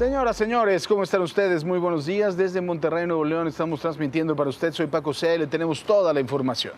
Señoras, señores, ¿cómo están ustedes? Muy buenos días. Desde Monterrey, Nuevo León, estamos transmitiendo para usted. Soy Paco C. Le tenemos toda la información.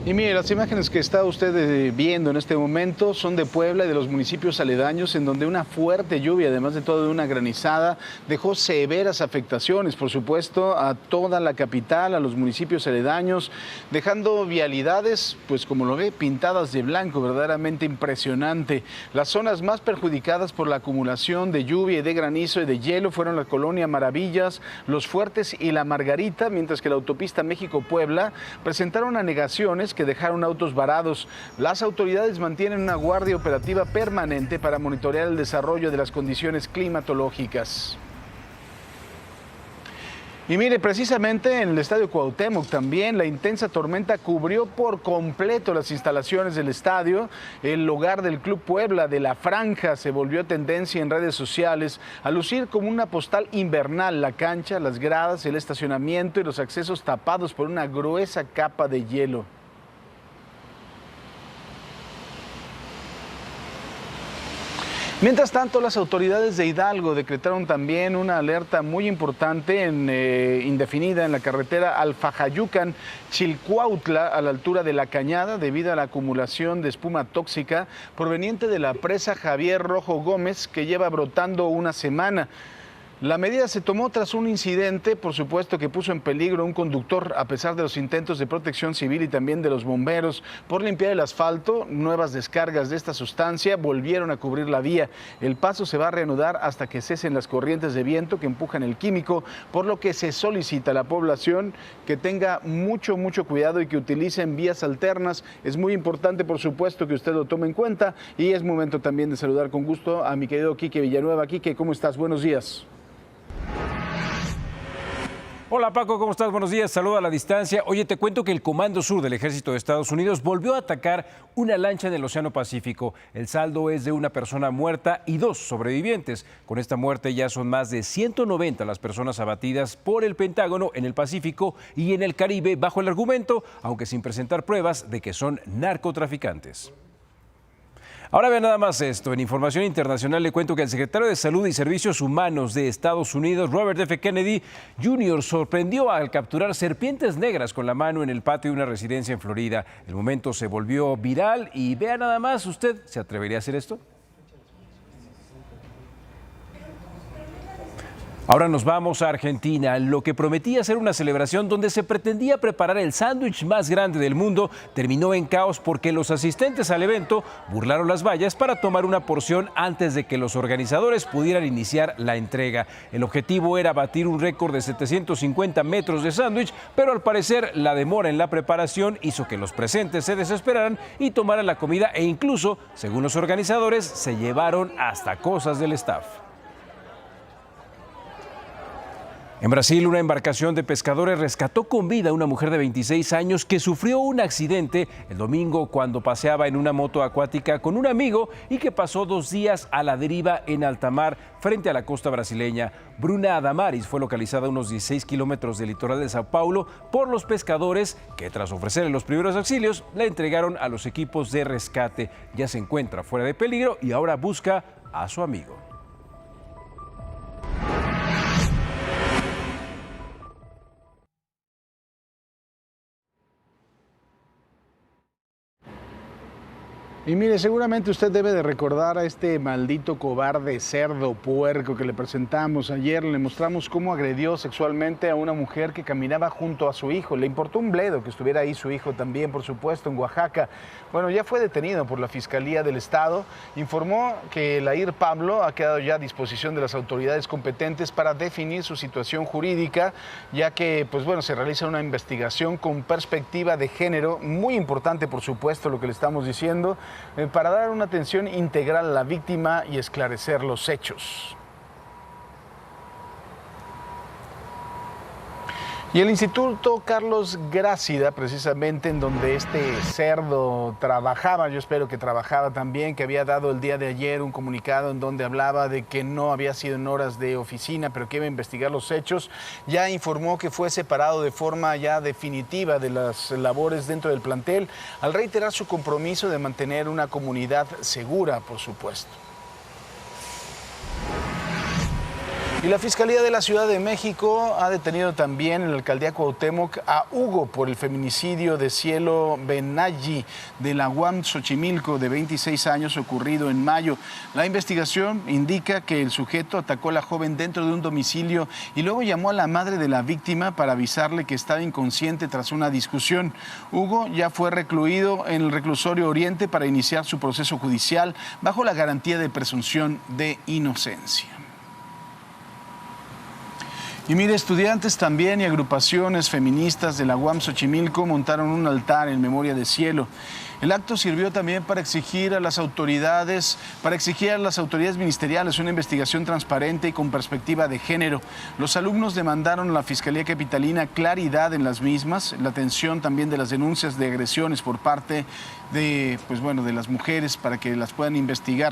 Y mire, las imágenes que está usted viendo en este momento son de Puebla y de los municipios aledaños, en donde una fuerte lluvia, además de todo de una granizada, dejó severas afectaciones, por supuesto, a toda la capital, a los municipios aledaños, dejando vialidades, pues como lo ve, pintadas de blanco, verdaderamente impresionante. Las zonas más perjudicadas por la acumulación de lluvia y de granizo y de hielo fueron la colonia Maravillas, Los Fuertes y La Margarita, mientras que la autopista México-Puebla presentaron anegaciones que dejaron autos varados. Las autoridades mantienen una guardia operativa permanente para monitorear el desarrollo de las condiciones climatológicas. Y mire, precisamente en el Estadio Cuauhtémoc también la intensa tormenta cubrió por completo las instalaciones del estadio. El hogar del Club Puebla de La Franja se volvió tendencia en redes sociales a lucir como una postal invernal. La cancha, las gradas, el estacionamiento y los accesos tapados por una gruesa capa de hielo. Mientras tanto, las autoridades de Hidalgo decretaron también una alerta muy importante indefinida en la carretera Alfajayucan-Chilcuautla, a la altura de La Cañada, debido a la acumulación de espuma tóxica proveniente de la presa Javier Rojo Gómez, que lleva brotando una semana. La medida se tomó tras un incidente, por supuesto, que puso en peligro a un conductor, a pesar de los intentos de protección civil y también de los bomberos por limpiar el asfalto. Nuevas descargas de esta sustancia volvieron a cubrir la vía. El paso se va a reanudar hasta que cesen las corrientes de viento que empujan el químico, por lo que se solicita a la población que tenga mucho cuidado y que utilicen vías alternas. Es muy importante, por supuesto, que usted lo tome en cuenta, y es momento también de saludar con gusto a mi querido Quique Villanueva. Quique, ¿cómo estás? Buenos días. Hola Paco, ¿cómo estás? Buenos días, saludo a la distancia. Oye, te cuento que el Comando Sur del Ejército de Estados Unidos volvió a atacar una lancha en el Océano Pacífico. El saldo es de una persona muerta y 2 sobrevivientes. Con esta muerte ya son más de 190 las personas abatidas por el Pentágono en el Pacífico y en el Caribe, bajo el argumento, aunque sin presentar pruebas, de que son narcotraficantes. Ahora vean nada más esto. En información internacional le cuento que el secretario de Salud y Servicios Humanos de Estados Unidos, Robert F. Kennedy Jr., sorprendió al capturar serpientes negras con la mano en el patio de una residencia en Florida. El momento se volvió viral y vea nada más, ¿usted se atrevería a hacer esto? Ahora nos vamos a Argentina. Lo que prometía ser una celebración donde se pretendía preparar el sándwich más grande del mundo terminó en caos porque los asistentes al evento burlaron las vallas para tomar una porción antes de que los organizadores pudieran iniciar la entrega. El objetivo era batir un récord de 750 metros de sándwich, pero al parecer la demora en la preparación hizo que los presentes se desesperaran y tomaran la comida e incluso, según los organizadores, se llevaron hasta cosas del staff. En Brasil, una embarcación de pescadores rescató con vida a una mujer de 26 años que sufrió un accidente el domingo cuando paseaba en una moto acuática con un amigo y que pasó 2 días a la deriva en alta mar frente a la costa brasileña. Bruna Adamaris fue localizada a unos 16 kilómetros del litoral de Sao Paulo por los pescadores que, tras ofrecerle los primeros auxilios, la entregaron a los equipos de rescate. Ya se encuentra fuera de peligro y ahora busca a su amigo. Y mire, seguramente usted debe de recordar a este maldito cobarde cerdo puerco que le presentamos ayer. Le mostramos cómo agredió sexualmente a una mujer que caminaba junto a su hijo. Le importó un bledo que estuviera ahí su hijo también, por supuesto, en Oaxaca. Bueno, ya fue detenido por la Fiscalía del Estado. Informó que Lair Pablo ha quedado ya a disposición de las autoridades competentes para definir su situación jurídica, ya que, pues bueno, se realiza una investigación con perspectiva de género, muy importante, por supuesto, lo que le estamos diciendo, para dar una atención integral a la víctima y esclarecer los hechos. Y el Instituto Carlos Grácida, precisamente en donde este cerdo trabajaba, yo espero que trabajaba también, que había dado el día de ayer un comunicado en donde hablaba de que no había sido en horas de oficina, pero que iba a investigar los hechos, ya informó que fue separado de forma ya definitiva de las labores dentro del plantel, al reiterar su compromiso de mantener una comunidad segura, por supuesto. Y la Fiscalía de la Ciudad de México ha detenido también en la alcaldía Cuauhtémoc a Hugo por el feminicidio de Cielo Benayi de la UAM Xochimilco, de 26 años, ocurrido en mayo. La investigación indica que el sujeto atacó a la joven dentro de un domicilio y luego llamó a la madre de la víctima para avisarle que estaba inconsciente tras una discusión. Hugo ya fue recluido en el reclusorio Oriente para iniciar su proceso judicial bajo la garantía de presunción de inocencia. Y mire, estudiantes también y agrupaciones feministas de la UAM Xochimilco montaron un altar en memoria de Cielo. El acto sirvió también para exigir a las autoridades ministeriales una investigación transparente y con perspectiva de género. Los alumnos demandaron a la Fiscalía Capitalina claridad en las mismas, la atención también de las denuncias de agresiones por parte de las mujeres para que las puedan investigar.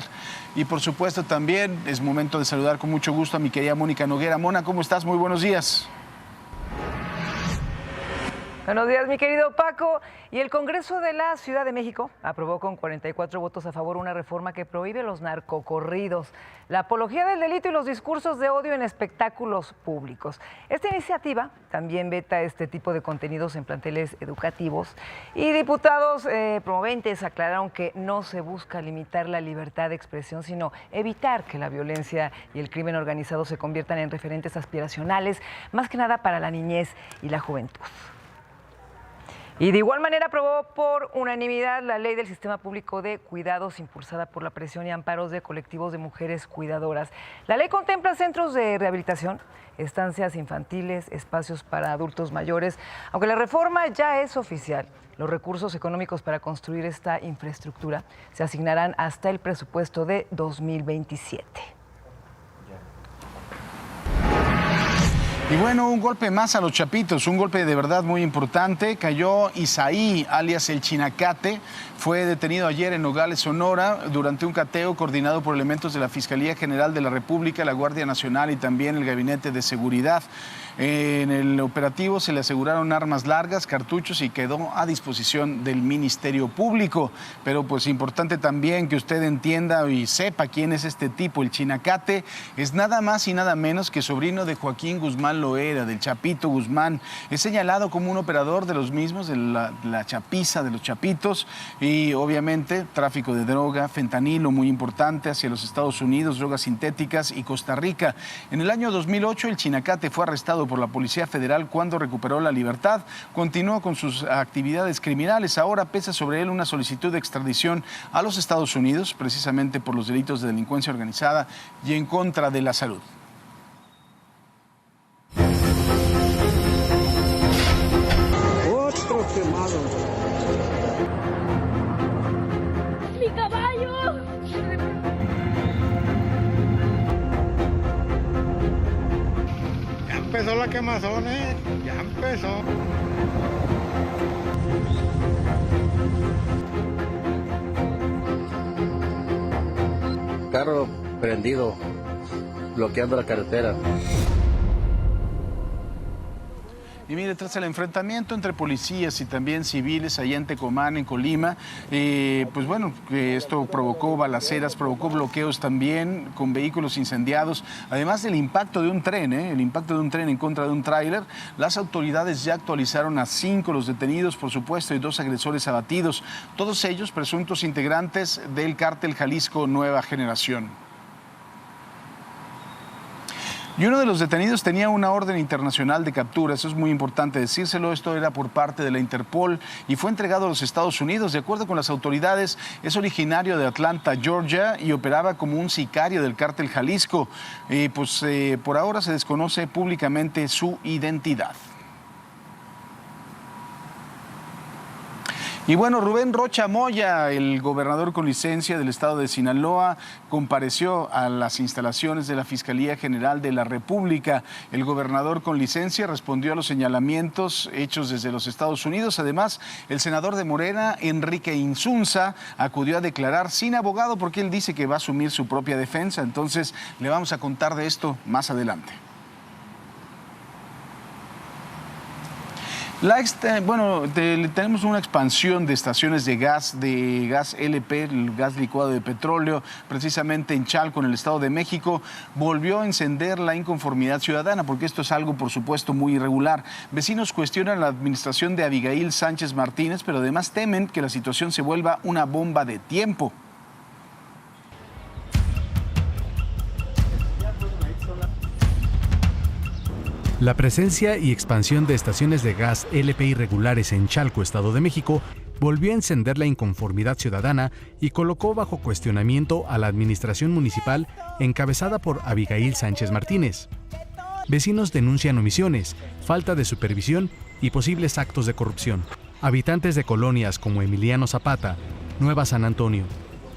Y por supuesto también es momento de saludar con mucho gusto a mi querida Mónica Noguera. Mona, ¿cómo estás? Muy buenos días. Buenos días, mi querido Paco. Y el Congreso de la Ciudad de México aprobó con 44 votos a favor una reforma que prohíbe los narcocorridos, la apología del delito y los discursos de odio en espectáculos públicos. Esta iniciativa también veta este tipo de contenidos en planteles educativos y diputados promoventes aclararon que no se busca limitar la libertad de expresión, sino evitar que la violencia y el crimen organizado se conviertan en referentes aspiracionales, más que nada para la niñez y la juventud. Y de igual manera aprobó por unanimidad la ley del Sistema Público de Cuidados impulsada por la presión y amparos de colectivos de mujeres cuidadoras. La ley contempla centros de rehabilitación, estancias infantiles, espacios para adultos mayores. Aunque la reforma ya es oficial, los recursos económicos para construir esta infraestructura se asignarán hasta el presupuesto de 2027. Y bueno, un golpe más a los chapitos, un golpe de verdad muy importante. Cayó Isaí, alias el Chinacate, fue detenido ayer en Nogales, Sonora, durante un cateo coordinado por elementos de la Fiscalía General de la República, la Guardia Nacional y también el Gabinete de Seguridad. En el operativo se le aseguraron armas largas, cartuchos y quedó a disposición del Ministerio Público. Pero pues importante también que usted entienda y sepa quién es este tipo. El Chinacate es nada más y nada menos que sobrino de Joaquín Guzmán Loera, del Chapito Guzmán. Es señalado como un operador de los mismos, de la chapiza, de los chapitos, y obviamente tráfico de droga, fentanilo, muy importante, hacia los Estados Unidos, drogas sintéticas y Costa Rica. En el año 2008 el Chinacate fue arrestado por la Policía Federal cuando recuperó la libertad. Continuó con sus actividades criminales. Ahora pesa sobre él una solicitud de extradición a los Estados Unidos, precisamente por los delitos de delincuencia organizada y en contra de la salud. Otro quemado. ¡Mi caballo! Ya empezó la quemazón, ya empezó. Carro prendido, bloqueando la carretera. Y mire, tras el enfrentamiento entre policías y también civiles allá en Tecomán, en Colima, pues bueno, esto provocó balaceras, provocó bloqueos también con vehículos incendiados, además del impacto de un tren, el impacto de un tren en contra de un tráiler. Las autoridades ya actualizaron a 5 los detenidos, por supuesto, y 2 agresores abatidos, todos ellos presuntos integrantes del cártel Jalisco Nueva Generación. Y uno de los detenidos tenía una orden internacional de captura, eso es muy importante decírselo, esto era por parte de la Interpol y fue entregado a los Estados Unidos. De acuerdo con las autoridades, es originario de Atlanta, Georgia, y operaba como un sicario del cártel Jalisco. Por ahora se desconoce públicamente su identidad. Y bueno, Rubén Rocha Moya, el gobernador con licencia del estado de Sinaloa, compareció a las instalaciones de la Fiscalía General de la República. El gobernador con licencia respondió a los señalamientos hechos desde los Estados Unidos. Además, el senador de Morena, Enrique Insunza, acudió a declarar sin abogado porque él dice que va a asumir su propia defensa. Entonces, le vamos a contar de esto más adelante. Tenemos una expansión de estaciones de gas LP, el gas licuado de petróleo, precisamente en Chalco, en el Estado de México. Volvió a encender la inconformidad ciudadana, porque esto es algo, por supuesto, muy irregular. Vecinos cuestionan la administración de Abigail Sánchez Martínez, pero además temen que la situación se vuelva una bomba de tiempo. La presencia y expansión de estaciones de gas LP irregulares en Chalco, Estado de México, volvió a encender la inconformidad ciudadana y colocó bajo cuestionamiento a la administración municipal encabezada por Abigail Sánchez Martínez. Vecinos denuncian omisiones, falta de supervisión y posibles actos de corrupción. Habitantes de colonias como Emiliano Zapata, Nueva San Antonio,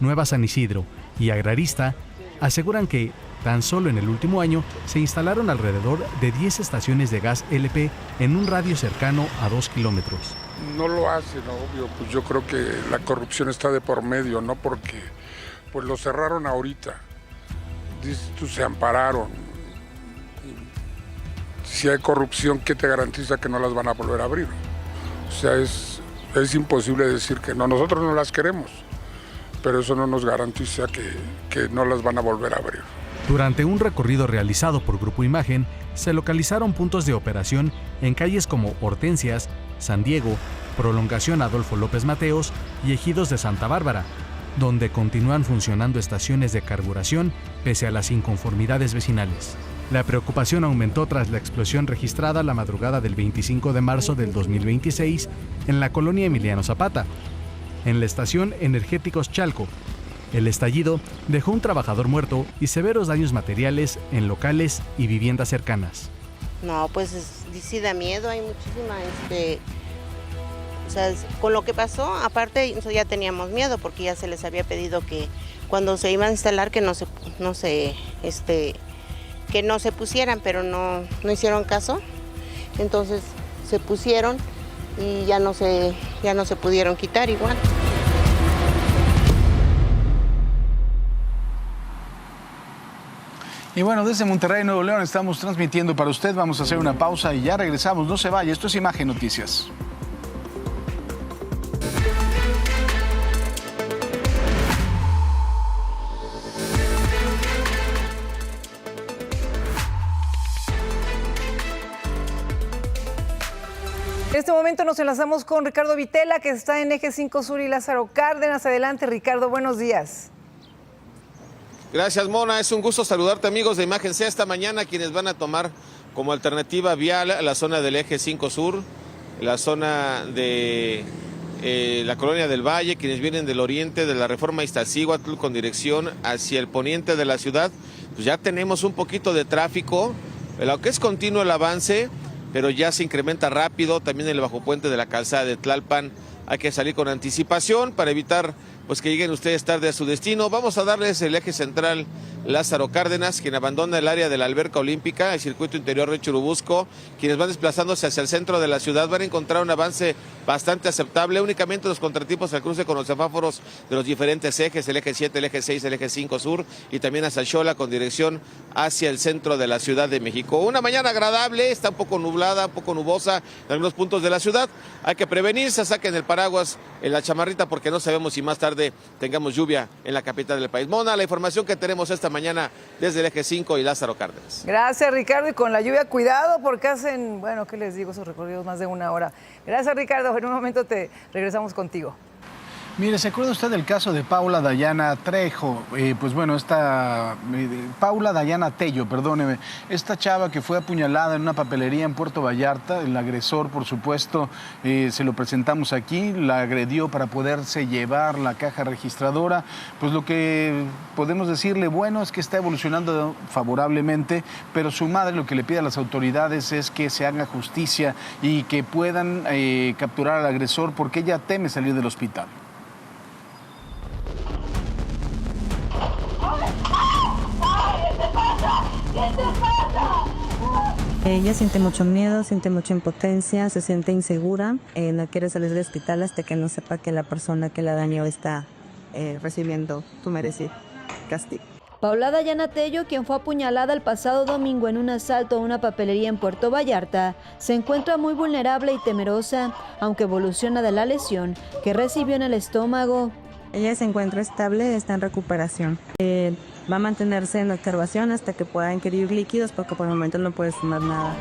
Nueva San Isidro y Agrarista aseguran que tan solo en el último año se instalaron alrededor de 10 estaciones de gas LP en un radio cercano a 2 kilómetros. No lo hacen, obvio, pues yo creo que la corrupción está de por medio, ¿no? Porque pues lo cerraron ahorita, se ampararon. Si hay corrupción, ¿qué te garantiza que no las van a volver a abrir? O sea, es imposible decir que no, nosotros no las queremos, pero eso no nos garantiza que no las van a volver a abrir. Durante un recorrido realizado por Grupo Imagen, se localizaron puntos de operación en calles como Hortensias, San Diego, Prolongación Adolfo López Mateos y Ejidos de Santa Bárbara, donde continúan funcionando estaciones de carburación pese a las inconformidades vecinales. La preocupación aumentó tras la explosión registrada la madrugada del 25 de marzo del 2026 en la colonia Emiliano Zapata, en la estación Energéticos Chalco. El estallido dejó un trabajador muerto y severos daños materiales en locales y viviendas cercanas. No, pues sí da miedo, hay muchísima, o sea, con lo que pasó, aparte ya teníamos miedo porque ya se les había pedido que cuando se iban a instalar que no se pusieran, pero no hicieron caso, entonces se pusieron y ya no se pudieron quitar igual. Y bueno, desde Monterrey, Nuevo León, estamos transmitiendo para usted. Vamos a hacer una pausa y ya regresamos. No se vaya, esto es Imagen Noticias. En este momento nos enlazamos con Ricardo Vitela, que está en Eje 5 Sur, y Lázaro Cárdenas. Adelante, Ricardo, buenos días. Gracias, Mona. Es un gusto saludarte, amigos de Imagen C esta mañana, quienes van a tomar como alternativa vial la zona del Eje 5 Sur, la zona de la Colonia del Valle, quienes vienen del oriente de la Reforma Iztaccíhuatl con dirección hacia el poniente de la ciudad. Pues ya tenemos un poquito de tráfico, aunque es continuo el avance, pero ya se incrementa rápido. También en el bajo puente de la calzada de Tlalpan hay que salir con anticipación para evitar pues que lleguen ustedes tarde a su destino. Vamos a darles el eje central Lázaro Cárdenas, quien abandona el área de la alberca olímpica, el circuito interior de Churubusco. Quienes van desplazándose hacia el centro de la ciudad van a encontrar un avance bastante aceptable. Únicamente los contratipos al cruce con los semáforos de los diferentes ejes, el eje 7, el eje 6, el eje 5 sur y también hacia Xola con dirección hacia el centro de la Ciudad de México. Una mañana agradable, está un poco nublada, un poco nubosa en algunos puntos de la ciudad. Hay que prevenirse, saquen el paraguas, en la chamarrita, porque no sabemos si más tarde tengamos lluvia en la capital del país. Mona, la información que tenemos esta mañana desde el eje 5 y Lázaro Cárdenas. Gracias, Ricardo, y con la lluvia cuidado porque hacen, bueno, ¿qué les digo? Esos recorridos más de 1 hora. Gracias, Ricardo, en un momento te regresamos contigo. Mire, ¿se acuerda usted del caso de Paula Dayana Trejo? Pues bueno, Paula Dayana Tello, perdóneme, esta chava que fue apuñalada en una papelería en Puerto Vallarta, el agresor, por supuesto, se lo presentamos aquí, la agredió para poderse llevar la caja registradora. Pues lo que podemos decirle, bueno, es que está evolucionando favorablemente, pero su madre lo que le pide a las autoridades es que se haga justicia y que puedan capturar al agresor porque ella teme salir del hospital. Ella siente mucho miedo, siente mucha impotencia, se siente insegura, no quiere salir del hospital hasta que no sepa que la persona que la dañó está recibiendo su merecido castigo. Paula Dayana Tello, quien fue apuñalada el pasado domingo en un asalto a una papelería en Puerto Vallarta, se encuentra muy vulnerable y temerosa, aunque evoluciona de la lesión que recibió en el estómago. Ella se encuentra estable, está en recuperación. Va a mantenerse en observación hasta que pueda ingerir líquidos porque por el momento no puede fumar nada.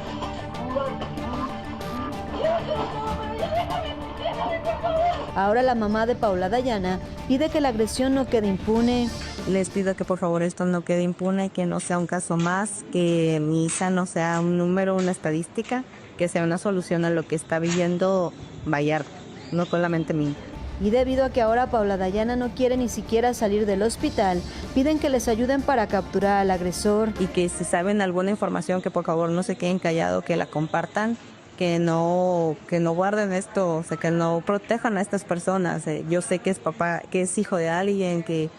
Ahora la mamá de Paula Dayana pide que la agresión no quede impune. Les pido que por favor esto no quede impune, que no sea un caso más, que mi hija no sea un número, una estadística, que sea una solución a lo que está viviendo Vallarta, no solamente mi hija. Y debido a que ahora Paula Dayana no quiere ni siquiera salir del hospital, piden que les ayuden para capturar al agresor. Y que si saben alguna información, que por favor no se queden callados, que la compartan, que no guarden esto, o sea, que no protejan a estas personas. Yo sé que es papá, que es hijo de alguien, que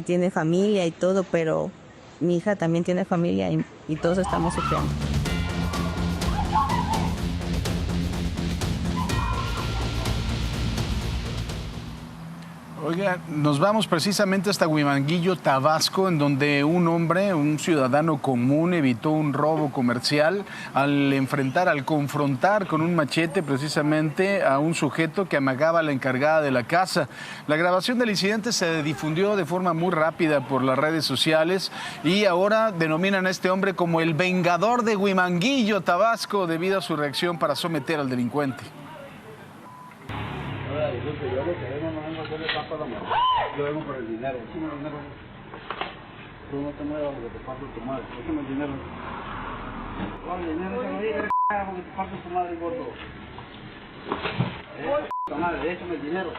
tiene familia y todo, pero mi hija también tiene familia y todos estamos sufriendo. Oiga, nos vamos precisamente hasta Huimanguillo, Tabasco, en donde un hombre, un ciudadano común, evitó un robo comercial al confrontar con un machete precisamente a un sujeto que amagaba a la encargada de la casa. La grabación del incidente se difundió de forma muy rápida por las redes sociales y ahora denominan a este hombre como el vengador de Huimanguillo, Tabasco, debido a su reacción para someter al delincuente. Yo vengo por el dinero. Déjame el dinero. Tú no te muevas porque te parto tu madre. Déjame el dinero. Con el dinero se lo diga, porque te parto tu madre, gordo. Tu madre, déjame el dinero.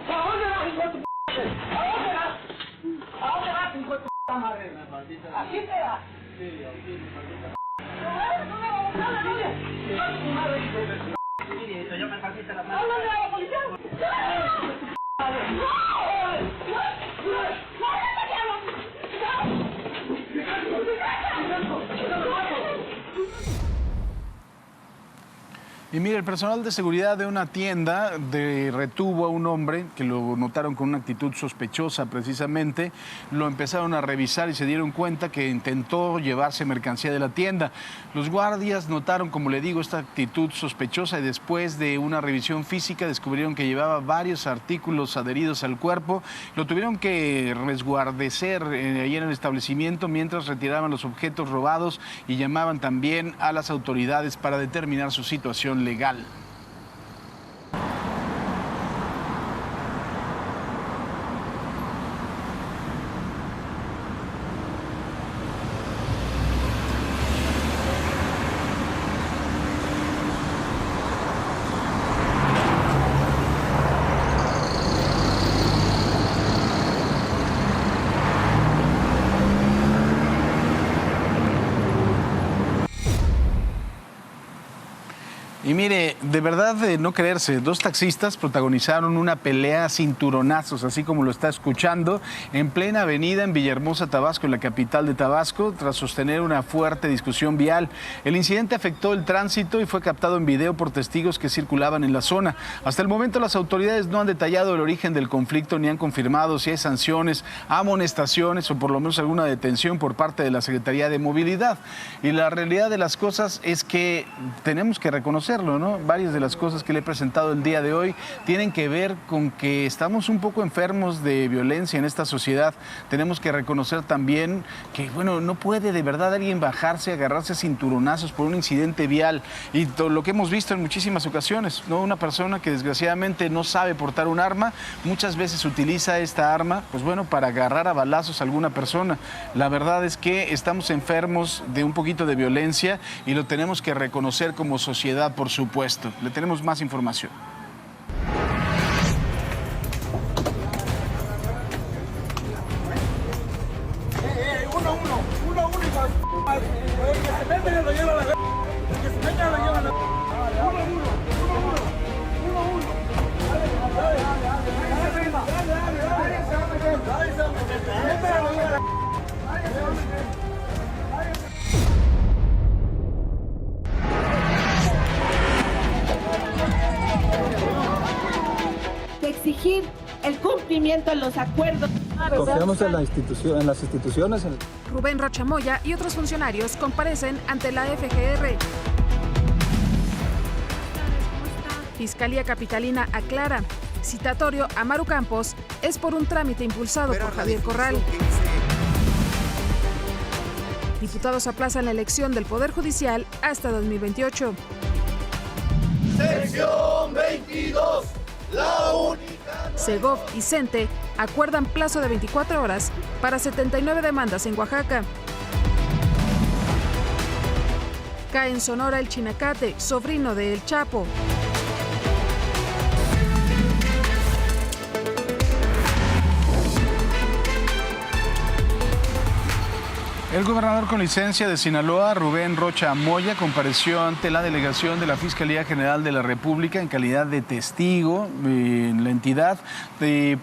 ¿A dónde vas, hijo de tu madre? ¿A dónde vas, hijo de tu madre? ¿Aquí te vas? Sí, aquí, maldita. No me vas a buscar la niña. Tu madre, hijo de tu madre. Yo me partiste la mano. ¡Háblale a la policía! Y mire, el personal de seguridad de una tienda retuvo a un hombre que lo notaron con una actitud sospechosa precisamente. Lo empezaron a revisar y se dieron cuenta que intentó llevarse mercancía de la tienda. Los guardias notaron, como le digo, esta actitud sospechosa y después de una revisión física descubrieron que llevaba varios artículos adheridos al cuerpo. Lo tuvieron que resguardecer ahí en el establecimiento mientras retiraban los objetos robados y llamaban también a las autoridades para determinar su situación legal. Y mire, de verdad de no creerse, 2 taxistas protagonizaron una pelea a cinturonazos, así como lo está escuchando, en plena avenida en Villahermosa, Tabasco, en la capital de Tabasco, tras sostener una fuerte discusión vial. El incidente afectó el tránsito y fue captado en video por testigos que circulaban en la zona. Hasta el momento las autoridades no han detallado el origen del conflicto ni han confirmado si hay sanciones, amonestaciones o por lo menos alguna detención por parte de la Secretaría de Movilidad. Y la realidad de las cosas es que tenemos que reconocerlo, ¿no? Varias de las cosas que le he presentado el día de hoy tienen que ver con que estamos un poco enfermos de violencia en esta sociedad. Tenemos que reconocer también que, bueno, no puede de verdad alguien bajarse, agarrarse a cinturonazos por un incidente vial. Y todo lo que hemos visto en muchísimas ocasiones, ¿no? Una persona que desgraciadamente no sabe portar un arma, muchas veces utiliza esta arma, pues bueno, para agarrar a balazos a alguna persona. La verdad es que estamos enfermos de un poquito de violencia y lo tenemos que reconocer como sociedad, por supuesto. Le tenemos más información. Exigir el cumplimiento de los acuerdos. Confiamos en la institución, en las instituciones. Rubén Rocha Moya y otros funcionarios comparecen ante la FGR. Fiscalía Capitalina aclara, citatorio a Maru Campos es por un trámite impulsado por Javier Corral. Diputados aplazan la elección del Poder Judicial hasta 2028. Sección 22. La única. Segov y CENTE acuerdan plazo de 24 horas para 79 demandas en Oaxaca. Cae en Sonora el Chinacate, sobrino de El Chapo. El gobernador con licencia de Sinaloa, Rubén Rocha Moya, compareció ante la delegación de la Fiscalía General de la República en calidad de testigo en la entidad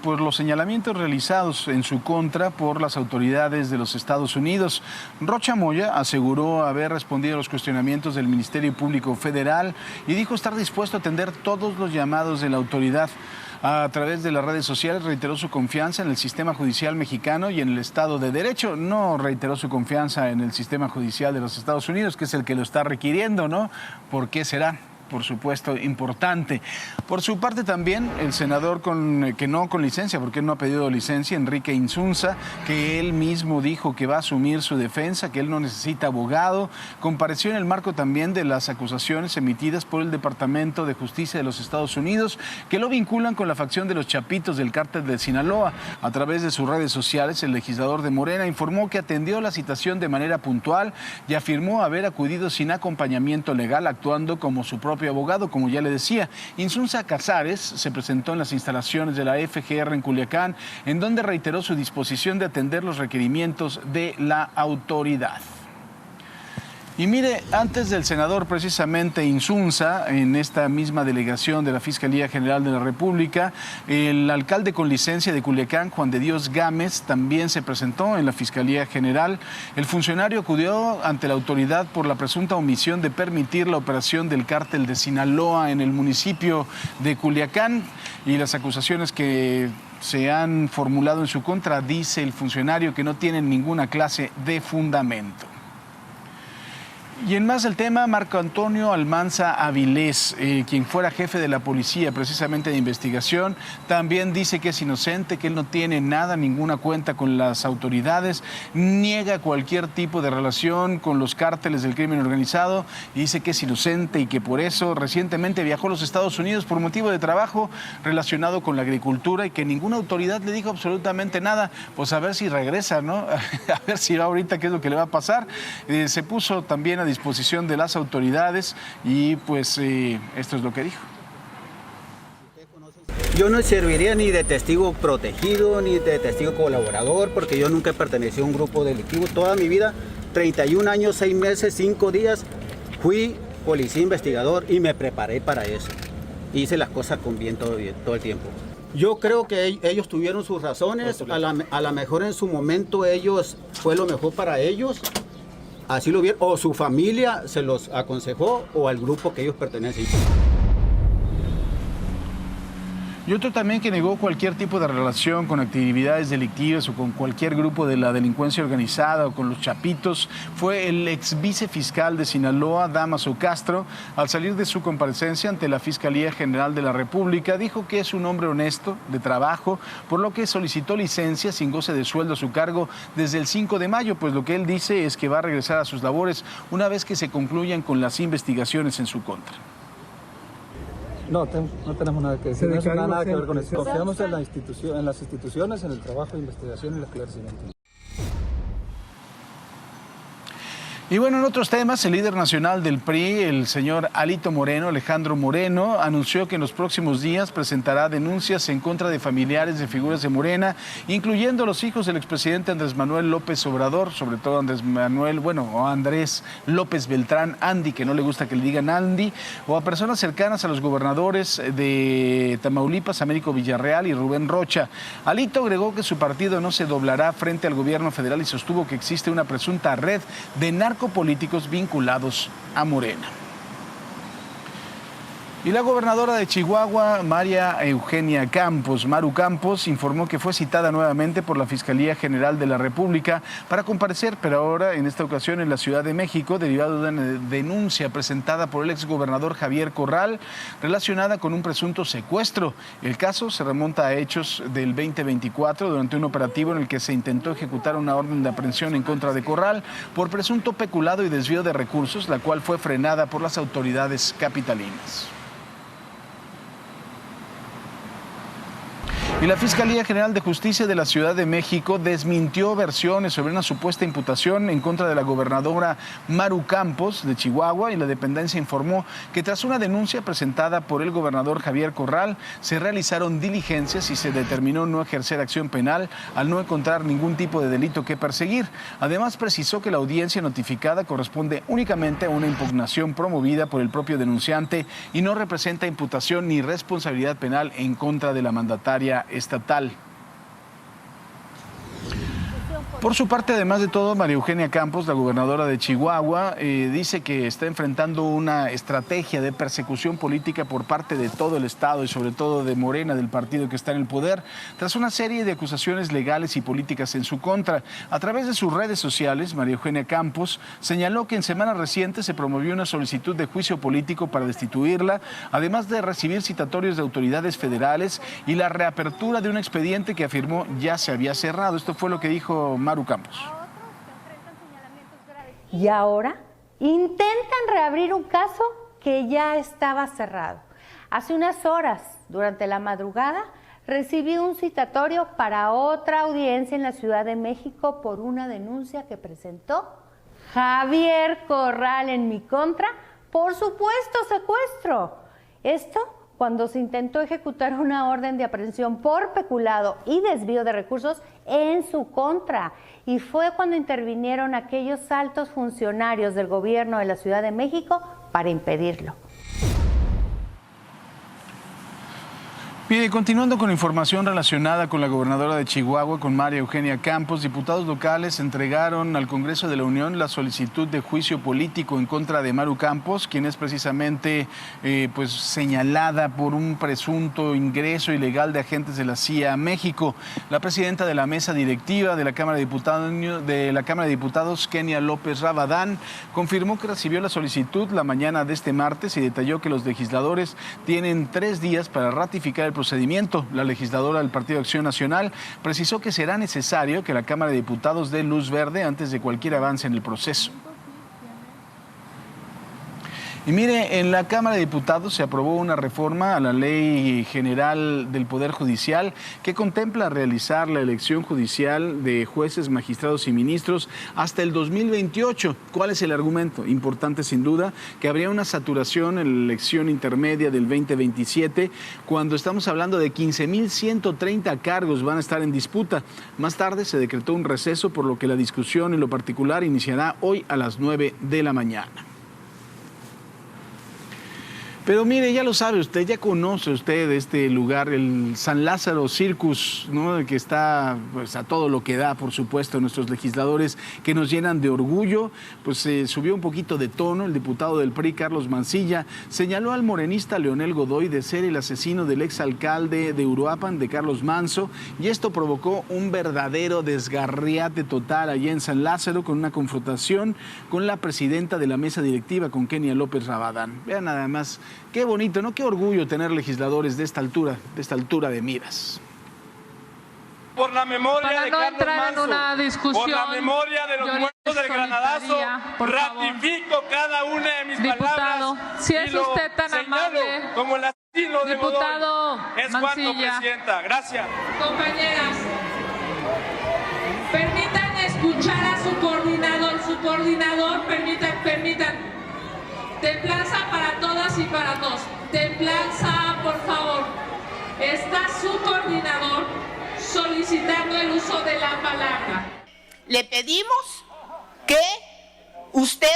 por los señalamientos realizados en su contra por las autoridades de los Estados Unidos. Rocha Moya aseguró haber respondido a los cuestionamientos del Ministerio Público Federal y dijo estar dispuesto a atender todos los llamados de la autoridad. A través de las redes sociales reiteró su confianza en el sistema judicial mexicano y en el Estado de Derecho. No reiteró su confianza en el sistema judicial de los Estados Unidos, que es el que lo está requiriendo, ¿no? ¿Por qué será? Por supuesto, importante. Por su parte también, el senador que no con licencia, porque él no ha pedido licencia, Enrique Insunza, que él mismo dijo que va a asumir su defensa, que él no necesita abogado, compareció en el marco también de las acusaciones emitidas por el Departamento de Justicia de los Estados Unidos, que lo vinculan con la facción de los Chapitos del Cártel de Sinaloa. A través de sus redes sociales, el legislador de Morena informó que atendió la citación de manera puntual y afirmó haber acudido sin acompañamiento legal, actuando como su propio abogado, como ya le decía. Insunza Casares se presentó en las instalaciones de la FGR en Culiacán, en donde reiteró su disposición de atender los requerimientos de la autoridad. Y mire, antes del senador precisamente Insunza, en esta misma delegación de la Fiscalía General de la República, el alcalde con licencia de Culiacán, Juan de Dios Gámez, también se presentó en la Fiscalía General. El funcionario acudió ante la autoridad por la presunta omisión de permitir la operación del cártel de Sinaloa en el municipio de Culiacán y las acusaciones que se han formulado en su contra, dice el funcionario, que no tienen ninguna clase de fundamento. Y en más del tema, Marco Antonio Almanza Avilés, quien fuera jefe de la policía precisamente de investigación, también dice que es inocente, que él no tiene nada, ninguna cuenta con las autoridades, niega cualquier tipo de relación con los cárteles del crimen organizado y dice que es inocente y que por eso recientemente viajó a los Estados Unidos por motivo de trabajo relacionado con la agricultura y que ninguna autoridad le dijo absolutamente nada. Pues a ver si regresa, ¿no? A ver si va ahorita qué es lo que le va a pasar. Se puso también a disposición de las autoridades y pues esto es lo que dijo. Yo no serviría ni de testigo protegido ni de testigo colaborador porque yo nunca he pertenecido a un grupo delictivo. Toda mi vida, 31 años, 6 meses, 5 días, fui policía investigador y me preparé para eso. Hice las cosas con bien todo el tiempo. Yo creo que ellos tuvieron sus razones, a lo mejor en su momento fue lo mejor para ellos, así lo vieron, o su familia se los aconsejó o al grupo que ellos pertenecen. Y otro también que negó cualquier tipo de relación con actividades delictivas o con cualquier grupo de la delincuencia organizada o con los chapitos fue el ex vicefiscal de Sinaloa, Dámaso Castro. Al salir de su comparecencia ante la Fiscalía General de la República, dijo que es un hombre honesto, de trabajo, por lo que solicitó licencia sin goce de sueldo a su cargo desde el 5 de mayo, pues lo que él dice es que va a regresar a sus labores una vez que se concluyan con las investigaciones en su contra. No tenemos nada que decir, no tiene nada que ver con eso. Confiamos en las instituciones, en el trabajo de investigación y el esclarecimiento. Y bueno, en otros temas, el líder nacional del PRI, el señor Alejandro Moreno, anunció que en los próximos días presentará denuncias en contra de familiares de figuras de Morena, incluyendo a los hijos del expresidente Andrés Manuel López Obrador, sobre todo Andrés López Beltrán, Andy, que no le gusta que le digan Andy, o a personas cercanas a los gobernadores de Tamaulipas, Américo Villarreal y Rubén Rocha. Alito agregó que su partido no se doblará frente al gobierno federal y sostuvo que existe una presunta red de narcopolíticos vinculados a Morena. Y la gobernadora de Chihuahua, Maru Campos, informó que fue citada nuevamente por la Fiscalía General de la República para comparecer, pero ahora en esta ocasión en la Ciudad de México, derivado de una denuncia presentada por el exgobernador Javier Corral relacionada con un presunto secuestro. El caso se remonta a hechos del 2024 durante un operativo en el que se intentó ejecutar una orden de aprehensión en contra de Corral por presunto peculado y desvío de recursos, la cual fue frenada por las autoridades capitalinas. Y la Fiscalía General de Justicia de la Ciudad de México desmintió versiones sobre una supuesta imputación en contra de la gobernadora Maru Campos de Chihuahua, y la dependencia informó que tras una denuncia presentada por el gobernador Javier Corral, se realizaron diligencias y se determinó no ejercer acción penal al no encontrar ningún tipo de delito que perseguir. Además, precisó que la audiencia notificada corresponde únicamente a una impugnación promovida por el propio denunciante y no representa imputación ni responsabilidad penal en contra de la mandataria estatal. Por su parte, además de todo, María Eugenia Campos, la gobernadora de Chihuahua, dice que está enfrentando una estrategia de persecución política por parte de todo el Estado y sobre todo de Morena, del partido que está en el poder, tras una serie de acusaciones legales y políticas en su contra. A través de sus redes sociales, María Eugenia Campos señaló que en semanas recientes se promovió una solicitud de juicio político para destituirla, además de recibir citatorios de autoridades federales y la reapertura de un expediente que afirmó ya se había cerrado. Esto fue lo que dijo Maru Campos. Y ahora intentan reabrir un caso que ya estaba cerrado. Hace unas horas, durante la madrugada, recibí un citatorio para otra audiencia en la Ciudad de México por una denuncia que presentó Javier Corral en mi contra por supuesto secuestro. Esto cuando se intentó ejecutar una orden de aprehensión por peculado y desvío de recursos en su contra. Y fue cuando intervinieron aquellos altos funcionarios del gobierno de la Ciudad de México para impedirlo. Bien, continuando con información relacionada con la gobernadora de Chihuahua, con María Eugenia Campos, diputados locales entregaron al Congreso de la Unión la solicitud de juicio político en contra de Maru Campos, quien es precisamente señalada por un presunto ingreso ilegal de agentes de la CIA a México. La presidenta de la mesa directiva de la Cámara de Diputados, Kenia López Rabadán, confirmó que recibió la solicitud la mañana de este martes y detalló que los legisladores tienen 3 días para ratificar el procedimiento. La legisladora del Partido Acción Nacional precisó que será necesario que la Cámara de Diputados dé luz verde antes de cualquier avance en el proceso. Y mire, en la Cámara de Diputados se aprobó una reforma a la Ley General del Poder Judicial que contempla realizar la elección judicial de jueces, magistrados y ministros hasta el 2028. ¿Cuál es el argumento? Importante sin duda, que habría una saturación en la elección intermedia del 2027 cuando estamos hablando de 15.130 cargos van a estar en disputa. Más tarde se decretó un receso, por lo que la discusión en lo particular iniciará hoy a las 9 de la mañana. Pero mire, ya lo sabe usted, ya conoce usted este lugar, el San Lázaro Circus, ¿no? Que está pues a todo lo que da, por supuesto, nuestros legisladores que nos llenan de orgullo. Pues subió un poquito de tono el diputado del PRI, Carlos Mancilla, señaló al morenista Leonel Godoy de ser el asesino del exalcalde de Uruapan, de Carlos Manso, y esto provocó un verdadero desgarriate total allá en San Lázaro, con una confrontación con la presidenta de la mesa directiva, con Kenia López Rabadán. Vean nada más. Qué bonito, ¿no? Qué orgullo tener legisladores de esta altura de miras. Por la memoria Para de no Carlos entrar Manso, en una discusión, por la memoria de los yo muertos del Granadazo, por ratifico cada una de mis Diputado, palabras. si es y lo usted tan señalo amable, como el asesino de diputado Godoy. Es cuanto, Mancilla. Presidenta. Gracias. Compañeras, permitan escuchar a su coordinador, permitan. Templanza para todas y para todos. Templanza, por favor. Está su coordinador solicitando el uso de la palabra. Le pedimos que usted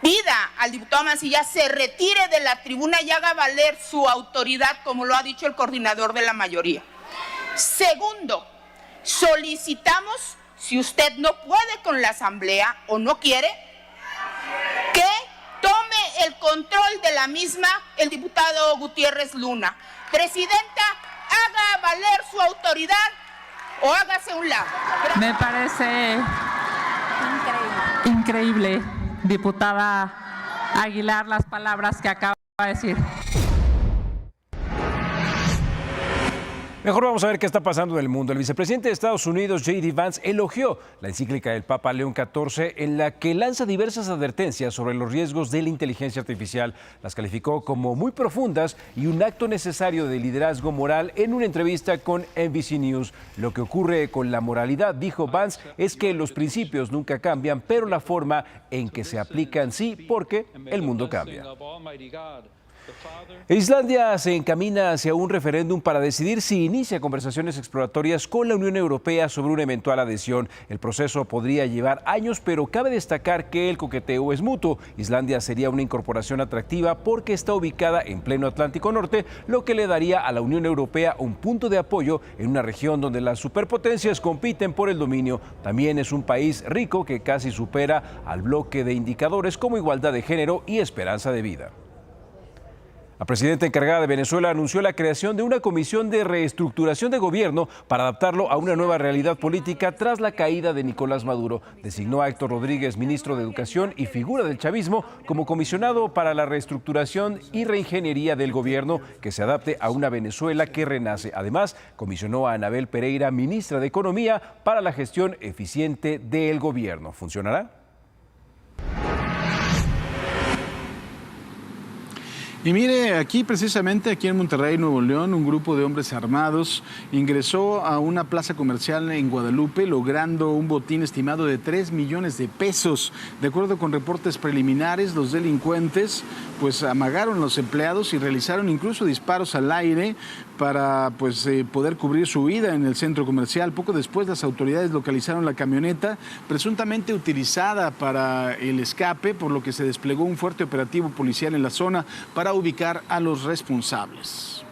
pida al diputado Mancilla se retire de la tribuna y haga valer su autoridad, como lo ha dicho el coordinador de la mayoría. Segundo, solicitamos, si usted no puede con la asamblea o no quiere, que tome el control de la misma el diputado Gutiérrez Luna. Presidenta, haga valer su autoridad o hágase a un lado. Me parece increíble, diputada Aguilar, las palabras que acaba de decir. Mejor vamos a ver qué está pasando en el mundo. El vicepresidente de Estados Unidos, J.D. Vance, elogió la encíclica del Papa León XIV en la que lanza diversas advertencias sobre los riesgos de la inteligencia artificial. Las calificó como muy profundas y un acto necesario de liderazgo moral en una entrevista con NBC News. Lo que ocurre con la moralidad, dijo Vance, es que los principios nunca cambian, pero la forma en que se aplican sí, porque el mundo cambia. Islandia se encamina hacia un referéndum para decidir si inicia conversaciones exploratorias con la Unión Europea sobre una eventual adhesión. El proceso podría llevar años, pero cabe destacar que el coqueteo es mutuo. Islandia sería una incorporación atractiva porque está ubicada en pleno Atlántico Norte, lo que le daría a la Unión Europea un punto de apoyo en una región donde las superpotencias compiten por el dominio. También es un país rico que casi supera al bloque de indicadores como igualdad de género y esperanza de vida. La presidenta encargada de Venezuela anunció la creación de una comisión de reestructuración de gobierno para adaptarlo a una nueva realidad política tras la caída de Nicolás Maduro. Designó a Héctor Rodríguez, ministro de Educación y figura del chavismo, como comisionado para la reestructuración y reingeniería del gobierno que se adapte a una Venezuela que renace. Además, comisionó a Anabel Pereira, ministra de Economía, para la gestión eficiente del gobierno. ¿Funcionará? Y mire, aquí precisamente, aquí en Monterrey, Nuevo León, un grupo de hombres armados ingresó a una plaza comercial en Guadalupe, logrando un botín estimado de 3 millones de pesos. De acuerdo con reportes preliminares, los delincuentes pues amagaron a los empleados y realizaron incluso disparos al aire para poder cubrir su huida en el centro comercial. Poco después, las autoridades localizaron la camioneta presuntamente utilizada para el escape, por lo que se desplegó un fuerte operativo policial en la zona para ubicar a los responsables.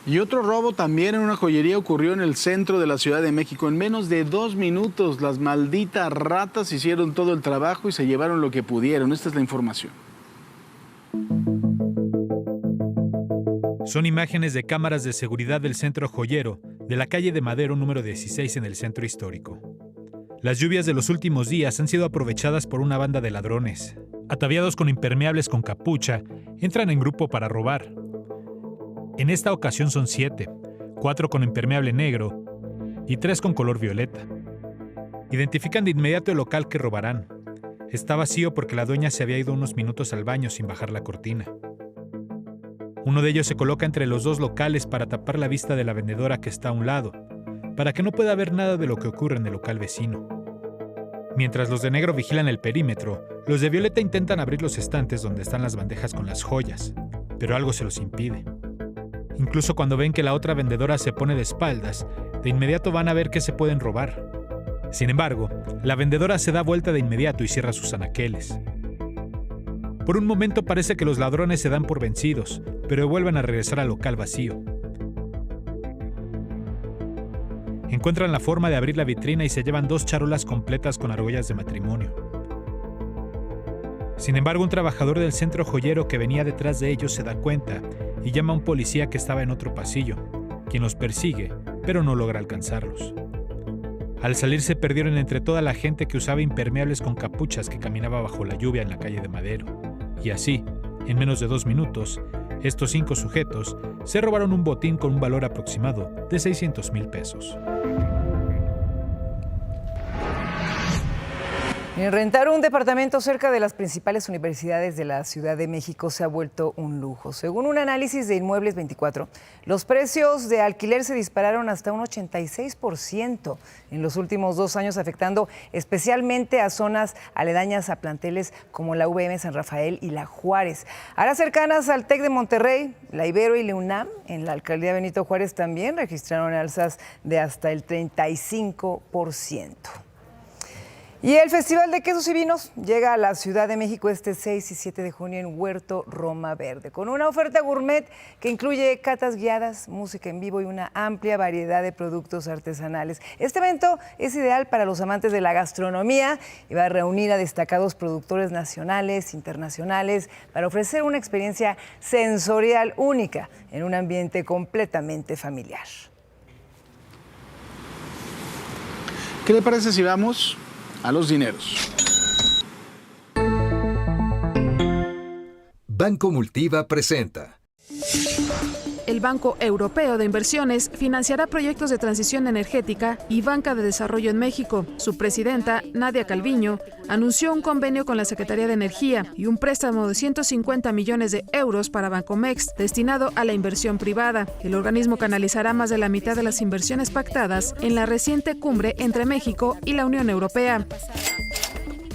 Y otro robo también en una joyería ocurrió en el centro de la Ciudad de México. En menos de 2 minutos, las malditas ratas hicieron todo el trabajo y se llevaron lo que pudieron. Esta es la información. Son imágenes de cámaras de seguridad del centro joyero de la calle de Madero número 16 en el centro histórico. Las lluvias de los últimos días han sido aprovechadas por una banda de ladrones. Ataviados con impermeables con capucha, entran en grupo para robar. En esta ocasión son 7, 4 con impermeable negro y 3 con color violeta. Identifican de inmediato el local que robarán. Está vacío porque la dueña se había ido unos minutos al baño sin bajar la cortina. Uno de ellos se coloca entre los dos locales para tapar la vista de la vendedora que está a un lado, para que no pueda ver nada de lo que ocurre en el local vecino. Mientras los de negro vigilan el perímetro, los de violeta intentan abrir los estantes donde están las bandejas con las joyas, pero algo se los impide. Incluso cuando ven que la otra vendedora se pone de espaldas, de inmediato van a ver qué se pueden robar. Sin embargo, la vendedora se da vuelta de inmediato y cierra sus anaqueles. Por un momento parece que los ladrones se dan por vencidos, pero vuelven a regresar al local vacío. Encuentran la forma de abrir la vitrina y se llevan 2 charolas completas con argollas de matrimonio. Sin embargo, un trabajador del centro joyero que venía detrás de ellos se da cuenta y llama a un policía que estaba en otro pasillo, quien los persigue, pero no logra alcanzarlos. Al salir se perdieron entre toda la gente que usaba impermeables con capuchas que caminaba bajo la lluvia en la calle de Madero. Y así, en menos de 2 minutos, estos 5 sujetos se robaron un botín con un valor aproximado de 600,000 pesos. Rentar un departamento cerca de las principales universidades de la Ciudad de México se ha vuelto un lujo. Según un análisis de Inmuebles 24, los precios de alquiler se dispararon hasta un 86% en los últimos 2 años, afectando especialmente a zonas aledañas a planteles como la UVM San Rafael y la Juárez. Áreas cercanas al TEC de Monterrey, la Ibero y la UNAM, en la alcaldía Benito Juárez también registraron alzas de hasta el 35%. Y el Festival de Quesos y Vinos llega a la Ciudad de México este 6 y 7 de junio en Huerto Roma Verde, con una oferta gourmet que incluye catas guiadas, música en vivo y una amplia variedad de productos artesanales. Este evento es ideal para los amantes de la gastronomía y va a reunir a destacados productores nacionales, internacionales, para ofrecer una experiencia sensorial única en un ambiente completamente familiar. ¿Qué le parece si vamos a los dineros? Banco Multiva presenta. El Banco Europeo de Inversiones financiará proyectos de transición energética y banca de desarrollo en México. Su presidenta, Nadia Calviño, anunció un convenio con la Secretaría de Energía y un préstamo de 150 millones de euros para Bancomext destinado a la inversión privada. El organismo canalizará más de la mitad de las inversiones pactadas en la reciente cumbre entre México y la Unión Europea.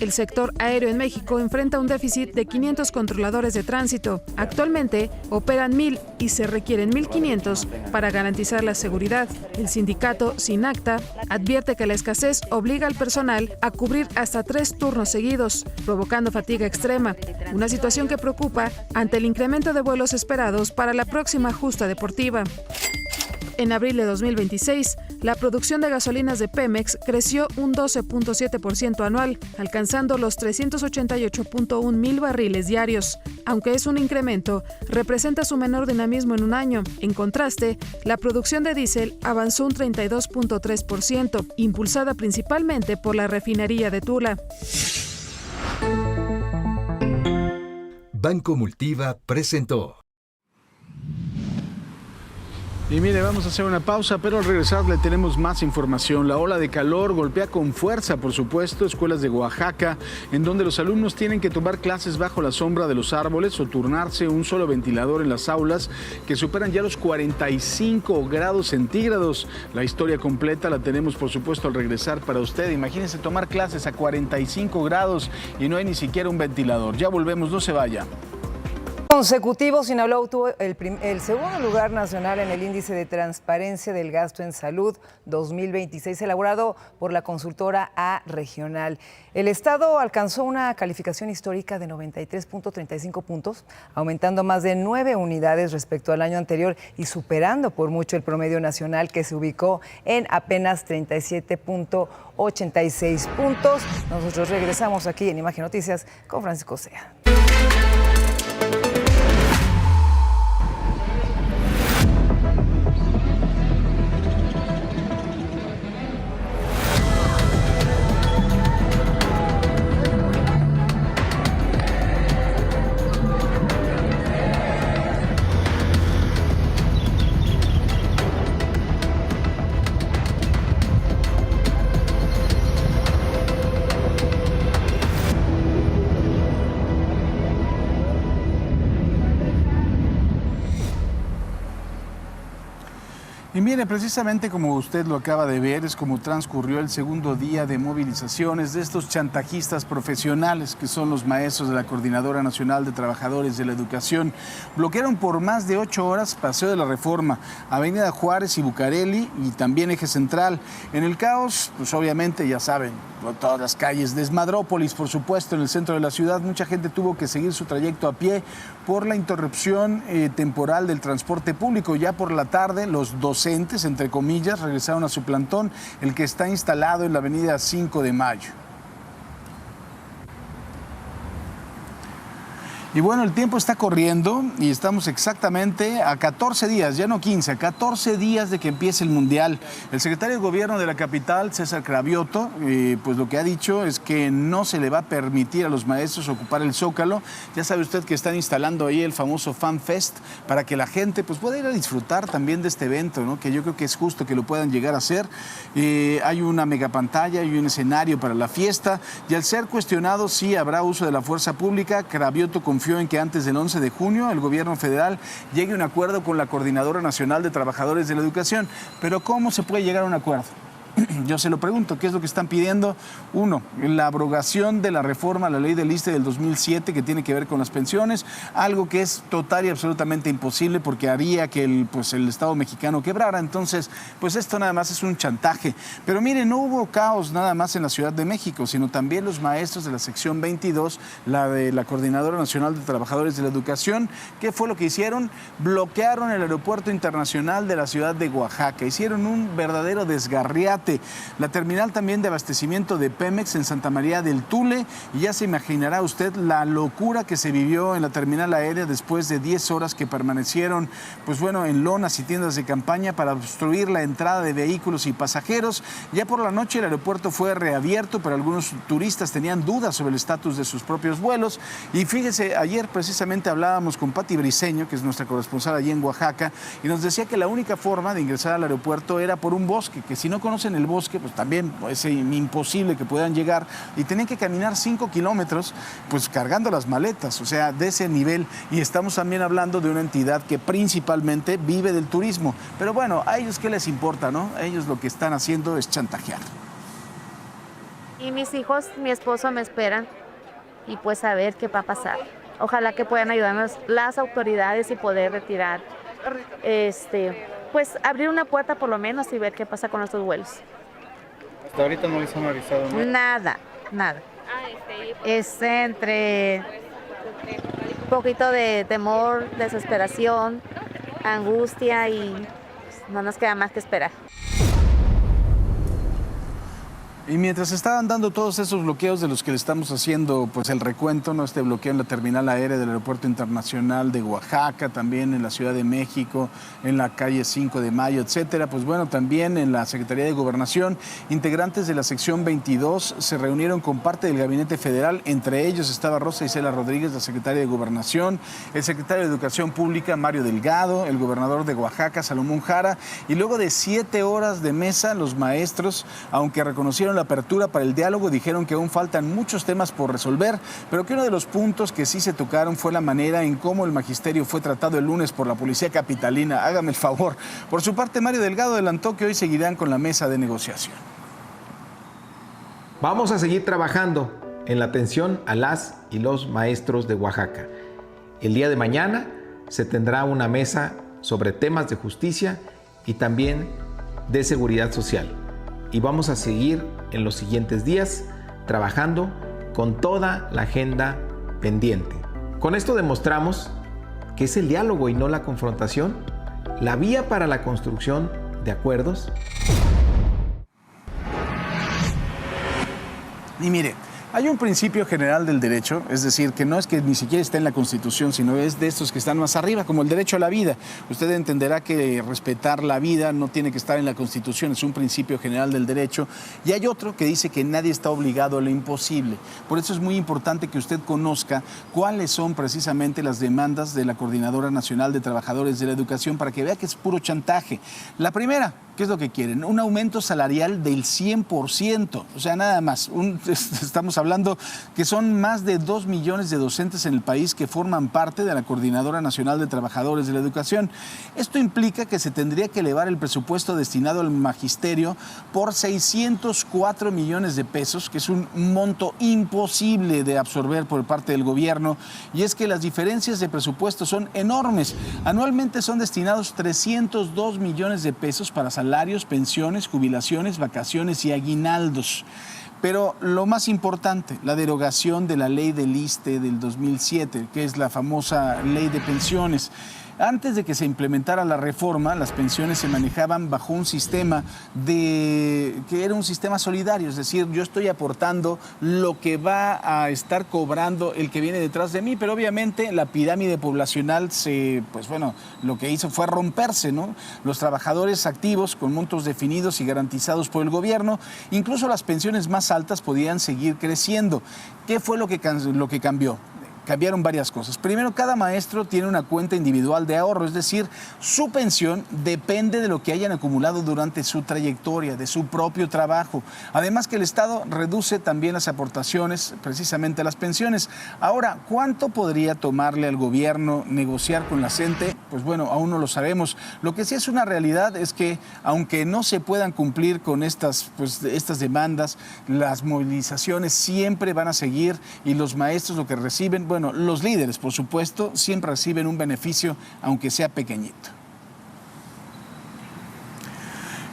El sector aéreo en México enfrenta un déficit de 500 controladores de tránsito. Actualmente operan 1,000 y se requieren 1,500 para garantizar la seguridad. El sindicato SINACTA advierte que la escasez obliga al personal a cubrir hasta 3 turnos seguidos, provocando fatiga extrema, una situación que preocupa ante el incremento de vuelos esperados para la próxima justa deportiva. En abril de 2026, la producción de gasolinas de Pemex creció un 12.7% anual, alcanzando los 388.1 mil barriles diarios. Aunque es un incremento, representa su menor dinamismo en un año. En contraste, la producción de diésel avanzó un 32.3%, impulsada principalmente por la refinería de Tula. Banco Multiva presentó. Y mire, vamos a hacer una pausa, pero al regresar le tenemos más información. La ola de calor golpea con fuerza, por supuesto, escuelas de Oaxaca, en donde los alumnos tienen que tomar clases bajo la sombra de los árboles o turnarse un solo ventilador en las aulas que superan ya los 45 grados centígrados. La historia completa la tenemos, por supuesto, al regresar para usted. Imagínense tomar clases a 45 grados y no hay ni siquiera un ventilador. Ya volvemos, no se vaya. Consecutivo, Sinaloa obtuvo el segundo lugar nacional en el índice de transparencia del gasto en salud 2026, elaborado por la consultora A Regional. El estado alcanzó una calificación histórica de 93.35 puntos, aumentando más de 9 unidades respecto al año anterior y superando por mucho el promedio nacional, que se ubicó en apenas 37.86 puntos. Nosotros regresamos aquí en Imagen Noticias con Francisco Sea. Y mire, precisamente como usted lo acaba de ver, es como transcurrió el segundo día de movilizaciones de estos chantajistas profesionales que son los maestros de la Coordinadora Nacional de Trabajadores de la Educación. Bloquearon por más de 8 horas Paseo de la Reforma, Avenida Juárez y Bucareli y también Eje Central. En el caos, pues obviamente ya saben, todas las calles, Desmadrópolis, por supuesto, en el centro de la ciudad, mucha gente tuvo que seguir su trayecto a pie por la interrupción temporal del transporte público. Ya por la tarde, los docentes, entre comillas, regresaron a su plantón, el que está instalado en la avenida 5 de Mayo. Y bueno, el tiempo está corriendo y estamos exactamente a 14 días, ya no 15, a 14 días de que empiece el Mundial. El secretario de Gobierno de la capital, César Cravioto, pues lo que ha dicho es que no se le va a permitir a los maestros ocupar el Zócalo. Ya sabe usted que están instalando ahí el famoso Fan Fest para que la gente pues pueda ir a disfrutar también de este evento, ¿no? Que yo creo que es justo que lo puedan llegar a hacer. Hay una megapantalla y un escenario para la fiesta y al ser cuestionado si habrá uso de la fuerza pública, Cravioto confió en que antes del 11 de junio el gobierno federal llegue a un acuerdo con la Coordinadora Nacional de Trabajadores de la Educación. Pero ¿cómo se puede llegar a un acuerdo? Yo se lo pregunto, ¿qué es lo que están pidiendo? Uno, la abrogación de la reforma a la ley del ISSSTE del 2007 que tiene que ver con las pensiones, algo que es total y absolutamente imposible porque haría que el Estado mexicano quebrara. Entonces, pues esto nada más es un chantaje. Pero miren, no hubo caos nada más en la Ciudad de México, sino también los maestros de la sección 22, la de la Coordinadora Nacional de Trabajadores de la Educación. ¿Qué fue lo que hicieron? Bloquearon el aeropuerto internacional de la ciudad de Oaxaca. Hicieron un verdadero desgarriate. La terminal también de abastecimiento de Pemex en Santa María del Tule, y ya se imaginará usted la locura que se vivió en la terminal aérea después de 10 horas que permanecieron en lonas y tiendas de campaña para obstruir la entrada de vehículos y pasajeros. Ya por la noche el aeropuerto fue reabierto, pero algunos turistas tenían dudas sobre el estatus de sus propios vuelos. Y fíjese, ayer precisamente hablábamos con Pati Briceño, que es nuestra corresponsal allí en Oaxaca, y nos decía que la única forma de ingresar al aeropuerto era por un bosque, que si no conocen el bosque, pues también es imposible que puedan llegar, y tenían que caminar 5 kilómetros, pues cargando las maletas, o sea, de ese nivel. Y estamos también hablando de una entidad que principalmente vive del turismo. Pero bueno, a ellos qué les importa, ¿no? A ellos lo que están haciendo es chantajear. Y mis hijos, mi esposo me esperan, y pues a ver qué va a pasar. Ojalá que puedan ayudarnos las autoridades y poder retirar, pues abrir una puerta por lo menos y ver qué pasa con nuestros vuelos. ¿Hasta ahorita no les han avisado nada? Nada. Es entre un poquito de temor, desesperación, angustia, y no nos queda más que esperar. Y mientras estaban dando todos esos bloqueos de los que le estamos haciendo pues el recuento, ¿no? Este bloqueo en la terminal aérea del Aeropuerto Internacional de Oaxaca, también en la Ciudad de México, en la calle 5 de Mayo, etcétera. Pues bueno, también en la Secretaría de Gobernación, integrantes de la sección 22 se reunieron con parte del Gabinete Federal. Entre ellos estaba Rosa Isela Rodríguez, la secretaria de Gobernación, el secretario de Educación Pública, Mario Delgado, el gobernador de Oaxaca, Salomón Jara. Y luego de 7 horas de mesa, los maestros, aunque reconocieron la apertura para el diálogo, dijeron que aún faltan muchos temas por resolver, pero que uno de los puntos que sí se tocaron fue la manera en cómo el magisterio fue tratado el lunes por la policía capitalina. Hágame el favor. Por su parte, Mario Delgado adelantó que hoy seguirán con la mesa de negociación. Vamos a seguir trabajando en la atención a las y los maestros de Oaxaca. El día de mañana se tendrá una mesa sobre temas de justicia y también de seguridad social. Y vamos a seguir en los siguientes días trabajando con toda la agenda pendiente. Con esto demostramos que es el diálogo y no la confrontación la vía para la construcción de acuerdos. Y mire, hay un principio general del derecho, es decir, que no es que ni siquiera está en la Constitución, sino es de estos que están más arriba, como el derecho a la vida. Usted entenderá que respetar la vida no tiene que estar en la Constitución, es un principio general del derecho. Y hay otro que dice que nadie está obligado a lo imposible. Por eso es muy importante que usted conozca cuáles son precisamente las demandas de la Coordinadora Nacional de Trabajadores de la Educación para que vea que es puro chantaje. La primera, ¿Qué es lo que quieren? Un aumento salarial del 100%. O sea, nada más. Estamos hablando que son más de 2 millones de docentes en el país que forman parte de la Coordinadora Nacional de Trabajadores de la Educación. Esto implica que se tendría que elevar el presupuesto destinado al magisterio por 604 millones de pesos, que es un monto imposible de absorber por parte del gobierno. Y es que las diferencias de presupuesto son enormes. Anualmente son destinados 302 millones de pesos para salarios, pensiones, jubilaciones, vacaciones y aguinaldos. Pero lo más importante, la derogación de la ley del ISSSTE del 2007, que es la famosa ley de pensiones. Antes de que se implementara la reforma, las pensiones se manejaban bajo un sistema que era un sistema solidario, es decir, yo estoy aportando lo que va a estar cobrando el que viene detrás de mí, pero obviamente la pirámide poblacional lo que hizo fue romperse, ¿no? Los trabajadores activos con montos definidos y garantizados por el gobierno, incluso las pensiones más altas podían seguir creciendo. ¿Qué fue lo que cambió? Cambiaron varias cosas. Primero, cada maestro tiene una cuenta individual de ahorro, es decir, su pensión depende de lo que hayan acumulado durante su trayectoria, de su propio trabajo. Además que el Estado reduce también las aportaciones, precisamente a las pensiones. Ahora, ¿cuánto podría tomarle al gobierno negociar con la CENTE? Pues bueno, aún no lo sabemos. Lo que sí es una realidad es que, aunque no se puedan cumplir con estas demandas, las movilizaciones siempre van a seguir y los maestros lo que reciben, bueno, los líderes, por supuesto, siempre reciben un beneficio, aunque sea pequeñito.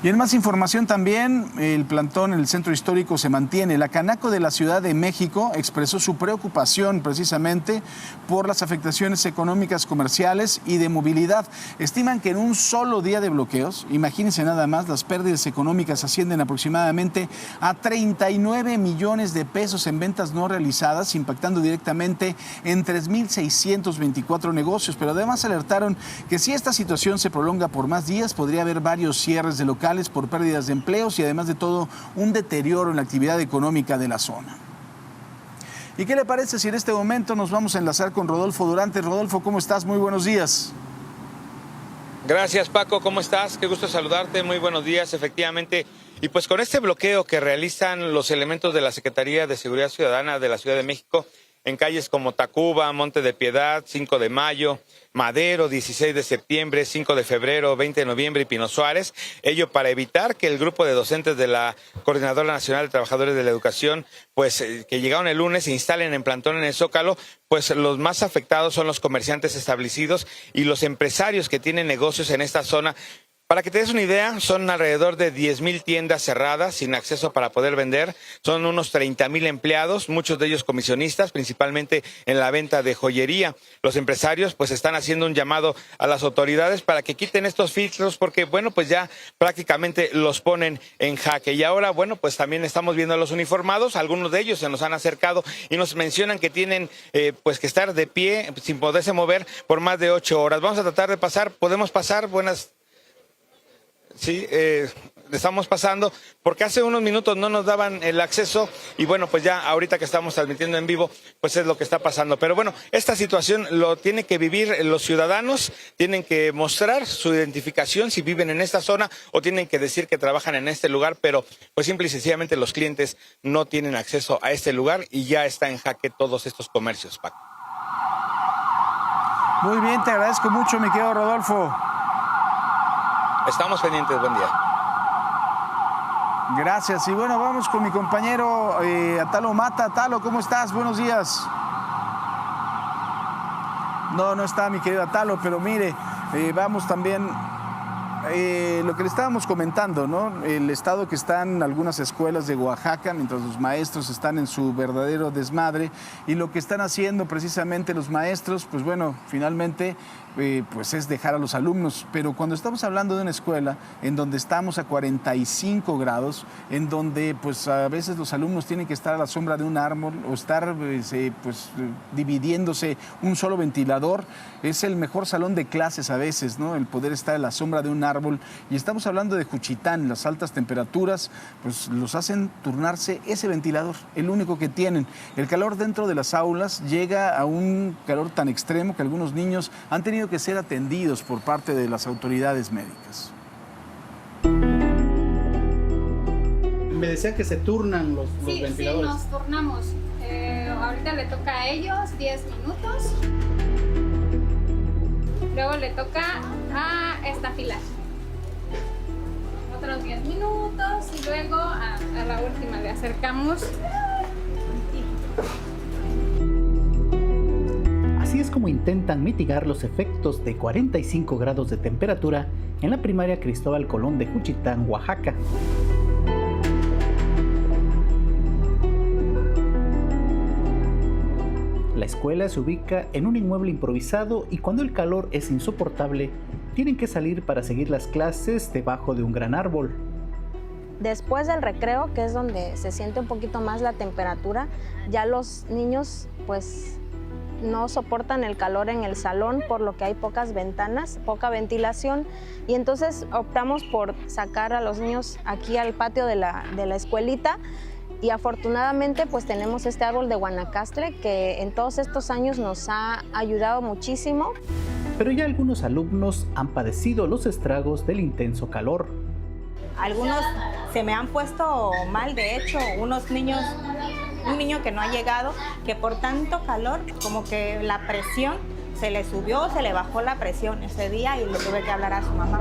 Y en más información también, el plantón en el centro histórico se mantiene. La Canaco de la Ciudad de México expresó su preocupación precisamente por las afectaciones económicas, comerciales y de movilidad. Estiman que en un solo día de bloqueos, imagínense nada más, las pérdidas económicas ascienden aproximadamente a 39 millones de pesos en ventas no realizadas, impactando directamente en 3.624 negocios. Pero además alertaron que si esta situación se prolonga por más días, podría haber varios cierres de locales por pérdidas de empleos y además de todo un deterioro en la actividad económica de la zona. ¿Y qué le parece si en este momento nos vamos a enlazar con Rodolfo Durante? Rodolfo, ¿cómo estás? Muy buenos días. Gracias, Paco, ¿cómo estás? Qué gusto saludarte, muy buenos días, efectivamente. Y pues con este bloqueo que realizan los elementos de la Secretaría de Seguridad Ciudadana de la Ciudad de México, en calles como Tacuba, Monte de Piedad, 5 de Mayo, Madero, 16 de septiembre, 5 de febrero, 20 de noviembre y Pino Suárez. Ello para evitar que el grupo de docentes de la Coordinadora Nacional de Trabajadores de la Educación, pues que llegaron el lunes, se instalen en plantón en el Zócalo, pues los más afectados son los comerciantes establecidos y los empresarios que tienen negocios en esta zona. Para que te des una idea, son alrededor de 10,000 tiendas cerradas sin acceso para poder vender. Son unos 30,000 empleados, muchos de ellos comisionistas, principalmente en la venta de joyería. Los empresarios pues están haciendo un llamado a las autoridades para que quiten estos filtros porque, bueno, pues ya prácticamente los ponen en jaque. Y ahora, bueno, pues también estamos viendo a los uniformados. Algunos de ellos se nos han acercado y nos mencionan que tienen pues que estar de pie sin poderse mover por más de 8 horas. Vamos a tratar de pasar. ¿Podemos pasar? Buenas. Sí, estamos pasando porque hace unos minutos no nos daban el acceso y bueno, pues ya ahorita que estamos transmitiendo en vivo, pues es lo que está pasando. Pero bueno, esta situación lo tienen que vivir los ciudadanos, tienen que mostrar su identificación si viven en esta zona o tienen que decir que trabajan en este lugar, pero pues simple y sencillamente los clientes no tienen acceso a este lugar y ya está en jaque todos estos comercios, Paco. Muy bien, te agradezco mucho, mi querido Rodolfo. Estamos pendientes, buen día. Gracias. Y bueno, vamos con mi compañero Atalo Mata. Atalo, ¿cómo estás? Buenos días. No está mi querido Atalo, pero mire, vamos también... lo que le estábamos comentando, ¿no? El estado que están algunas escuelas de Oaxaca, mientras los maestros están en su verdadero desmadre, y lo que están haciendo precisamente los maestros, pues bueno, finalmente pues es dejar a los alumnos. Pero cuando estamos hablando de una escuela en donde estamos a 45 grados, en donde pues a veces los alumnos tienen que estar a la sombra de un árbol o estar dividiéndose un solo ventilador, es el mejor salón de clases a veces, ¿no? El poder estar a la sombra de un árbol. Y estamos hablando de Juchitán, las altas temperaturas pues los hacen turnarse ese ventilador, el único que tienen. El calor dentro de las aulas llega a un calor tan extremo que algunos niños han tenido que ser atendidos por parte de las autoridades médicas. Me decía que se turnan los ventiladores. Sí, nos turnamos. Ahorita le toca a ellos 10 minutos. Luego le toca a esta fila. Otros 10 minutos y luego a la última le acercamos. Así es como intentan mitigar los efectos de 45 grados de temperatura en la primaria Cristóbal Colón de Juchitán, Oaxaca. La escuela se ubica en un inmueble improvisado y cuando el calor es insoportable, tienen que salir para seguir las clases debajo de un gran árbol. Después del recreo, que es donde se siente un poquito más la temperatura, ya los niños pues no soportan el calor en el salón, por lo que hay pocas ventanas, poca ventilación, y entonces optamos por sacar a los niños aquí al patio de la escuelita, y afortunadamente pues tenemos este árbol de Guanacaste que en todos estos años nos ha ayudado muchísimo. Pero ya algunos alumnos han padecido los estragos del intenso calor. Algunos se me han puesto mal, de hecho, un niño que no ha llegado, que por tanto calor, como que la presión se le subió, se le bajó la presión ese día y le tuve que hablar a su mamá.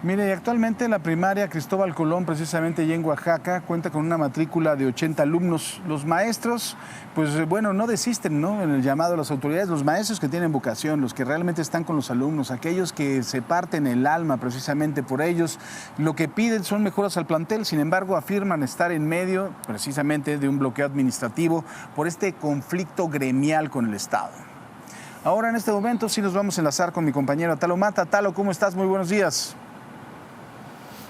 Mire, actualmente la primaria Cristóbal Colón, precisamente allá en Oaxaca, cuenta con una matrícula de 80 alumnos. Los maestros, pues bueno, no desisten, ¿no?, en el llamado a las autoridades. Los maestros que tienen vocación, los que realmente están con los alumnos, aquellos que se parten el alma precisamente por ellos, lo que piden son mejoras al plantel. Sin embargo, afirman estar en medio precisamente de un bloqueo administrativo por este conflicto gremial con el Estado. Ahora, en este momento, sí nos vamos a enlazar con mi compañero Talo Mata. Talo, ¿cómo estás? Muy buenos días.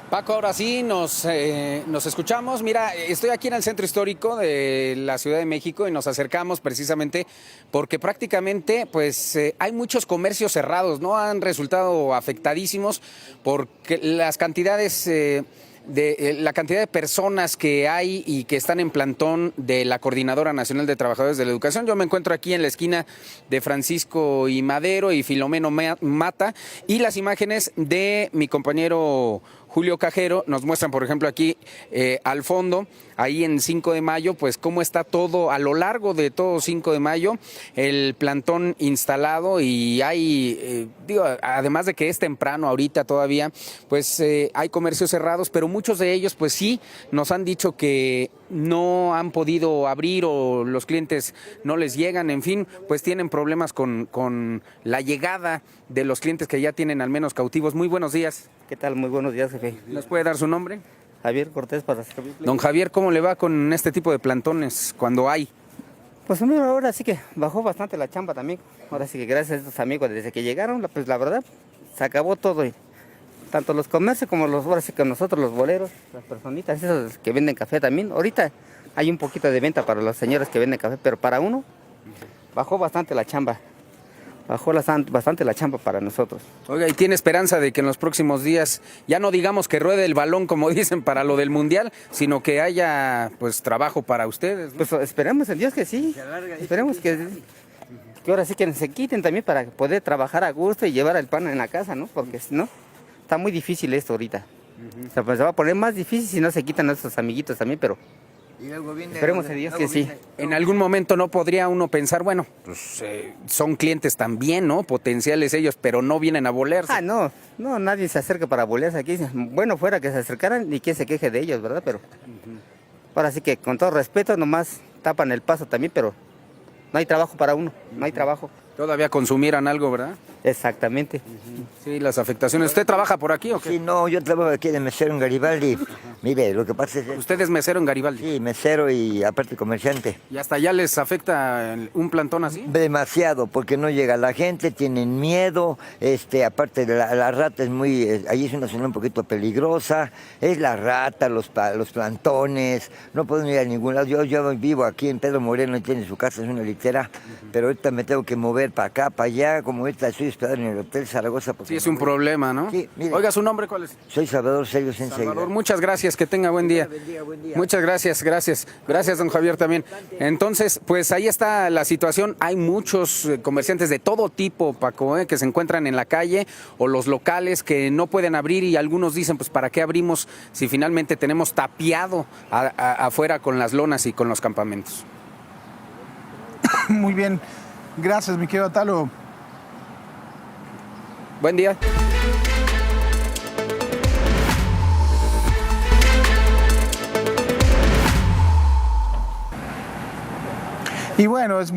Paco, ahora sí nos escuchamos. Mira, estoy aquí en el centro histórico de la Ciudad de México y nos acercamos precisamente porque prácticamente pues hay muchos comercios cerrados, ¿no? Han resultado afectadísimos porque las cantidades la cantidad de personas que hay y que están en plantón de la Coordinadora Nacional de Trabajadores de la Educación. Yo me encuentro aquí en la esquina de Francisco y Madero y Filomeno Mata, y las imágenes de mi compañero Julio Cajero nos muestran, por ejemplo, aquí al fondo, ahí en 5 de mayo, pues cómo está todo a lo largo de todo 5 de mayo, el plantón instalado, y hay, además de que es temprano ahorita todavía, pues hay comercios cerrados, pero muchos de ellos pues sí nos han dicho que no han podido abrir o los clientes no les llegan, en fin, pues tienen problemas con la llegada de los clientes que ya tienen al menos cautivos. Muy buenos días. ¿Qué tal? Muy buenos días, jefe. ¿Nos puede dar su nombre? Javier Cortés, para servirle. Don Javier, ¿cómo le va con este tipo de plantones cuando hay? Pues mira, ahora sí que bajó bastante la chamba también. Ahora sí que gracias a estos amigos, desde que llegaron, pues la verdad, se acabó todo. Tanto los comercios como ahora sí que nosotros, los boleros, las personitas, esos que venden café también. Ahorita hay un poquito de venta para los señores que venden café, pero para uno bajó bastante la chamba. Bajó bastante la chamba para nosotros. Oiga, ¿y tiene esperanza de que en los próximos días, ya no digamos que ruede el balón, como dicen, para lo del Mundial, sino que haya pues trabajo para ustedes, ¿no? Pues esperemos en Dios que sí. Esperemos que ahora sí que se quiten también para poder trabajar a gusto y llevar el pan en la casa, ¿no? Porque si no, está muy difícil esto ahorita. O sea, pues se va a poner más difícil si no se quitan a esos amiguitos también, pero esperemos en Dios que sí. En algún momento no podría uno pensar, bueno, pues son clientes también, ¿no? Potenciales ellos, pero no vienen a bolearse. Ah, no, nadie se acerca para bolearse aquí. Bueno, fuera que se acercaran y quien se queje de ellos, ¿verdad? Pero ahora sí que con todo respeto nomás tapan el paso también, pero no hay trabajo para uno, no hay trabajo. Todavía consumieran algo, ¿verdad? Exactamente. Sí, las afectaciones. ¿Usted trabaja por aquí o qué? Sí, no, yo trabajo aquí de mesero en Garibaldi. Mire, lo que pasa es... ¿Usted es mesero en Garibaldi? Sí, mesero y aparte comerciante. ¿Y hasta allá les afecta un plantón así? Demasiado, porque no llega la gente, tienen miedo, aparte de la rata es muy... Allí es una zona un poquito peligrosa, es la rata, los plantones, no puedo ir a ningún lado. Yo vivo aquí en Pedro Moreno, tiene su casa, es una litera, pero ahorita me tengo que mover para acá, para allá, como ahorita estoy hospedar en el Hotel Zaragoza. Sí, es un problema, ¿no? Sí, mire. Oiga, ¿su nombre cuál es? Soy Salvador Sergio Sensei. Salvador, muchas gracias, que tenga buen día. Buen día. Muchas gracias. Gracias, don Javier, también. Entonces, pues ahí está la situación. Hay muchos comerciantes de todo tipo, Paco, que se encuentran en la calle o los locales que no pueden abrir y algunos dicen, pues, ¿para qué abrimos si finalmente tenemos tapiado afuera con las lonas y con los campamentos? Muy bien. Gracias, mi querido Atalo. Buen día. Y bueno, es el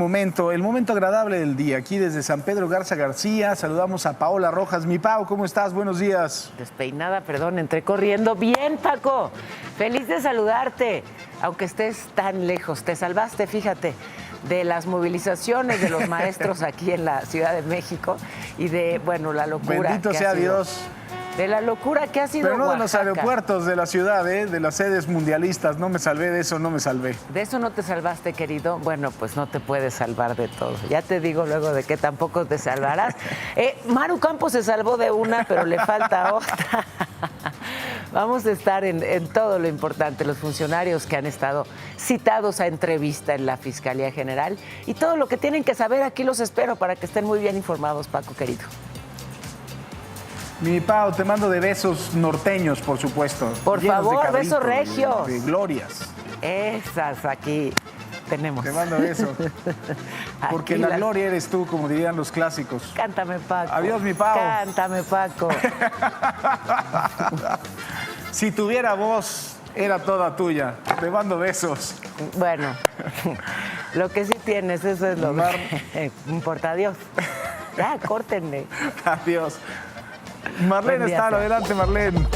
momento agradable del día. Aquí desde San Pedro Garza García saludamos a Paola Rojas. Mi Pau, ¿cómo estás? Buenos días. Despeinada, perdón, entré corriendo. Bien, Paco. Feliz de saludarte, aunque estés tan lejos. Te salvaste, fíjate, de las movilizaciones de los maestros aquí en la Ciudad de México y de, bueno, la locura. Bendito sea Dios. De la locura que ha sido Pero no Oaxaca. de los aeropuertos de la ciudad, de las sedes mundialistas. No me salvé de eso, no me salvé. ¿De eso no te salvaste, querido? Bueno, pues no te puedes salvar de todo. Ya te digo luego de que tampoco te salvarás. Maru Campos se salvó de una, pero le falta otra. Vamos a estar en todo lo importante, los funcionarios que han estado citados a entrevista en la Fiscalía General y todo lo que tienen que saber, aquí los espero para que estén muy bien informados, Paco, querido. Mi Pau, te mando de besos norteños, por supuesto. Por favor, besos regios. De glorias. Esas aquí tenemos. Te mando besos. Porque la gloria eres tú, como dirían los clásicos. Cántame, Paco. Adiós, mi Pau. Cántame, Paco. Si tuviera voz, era toda tuya. Te mando besos. Bueno, lo que sí tienes, eso es lo que importa. Adiós. Ya, córtenle. Adiós. Marlene está, adelante, Marlene.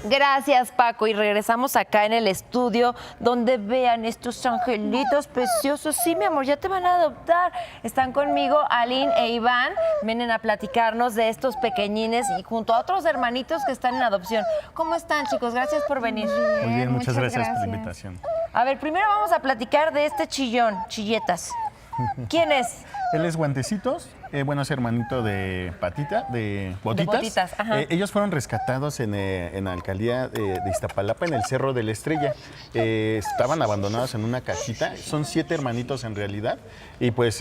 Gracias, Paco. Y regresamos acá en el estudio donde vean estos angelitos preciosos. Sí, mi amor, ya te van a adoptar. Están conmigo Aline e Iván. Vienen a platicarnos de estos pequeñines y junto a otros hermanitos que están en adopción. ¿Cómo están, chicos? Gracias por venir. Muy bien, muchas gracias por la invitación. A ver, primero vamos a platicar de este chilletas. ¿Quién es? Él es Guantecitos, bueno, es hermanito de Patita, de Botitas. De Botitas, ajá. Ellos fueron rescatados en la alcaldía de Iztapalapa, en el Cerro de la Estrella. Estaban abandonados en una cajita. Son 7 hermanitos en realidad. Y pues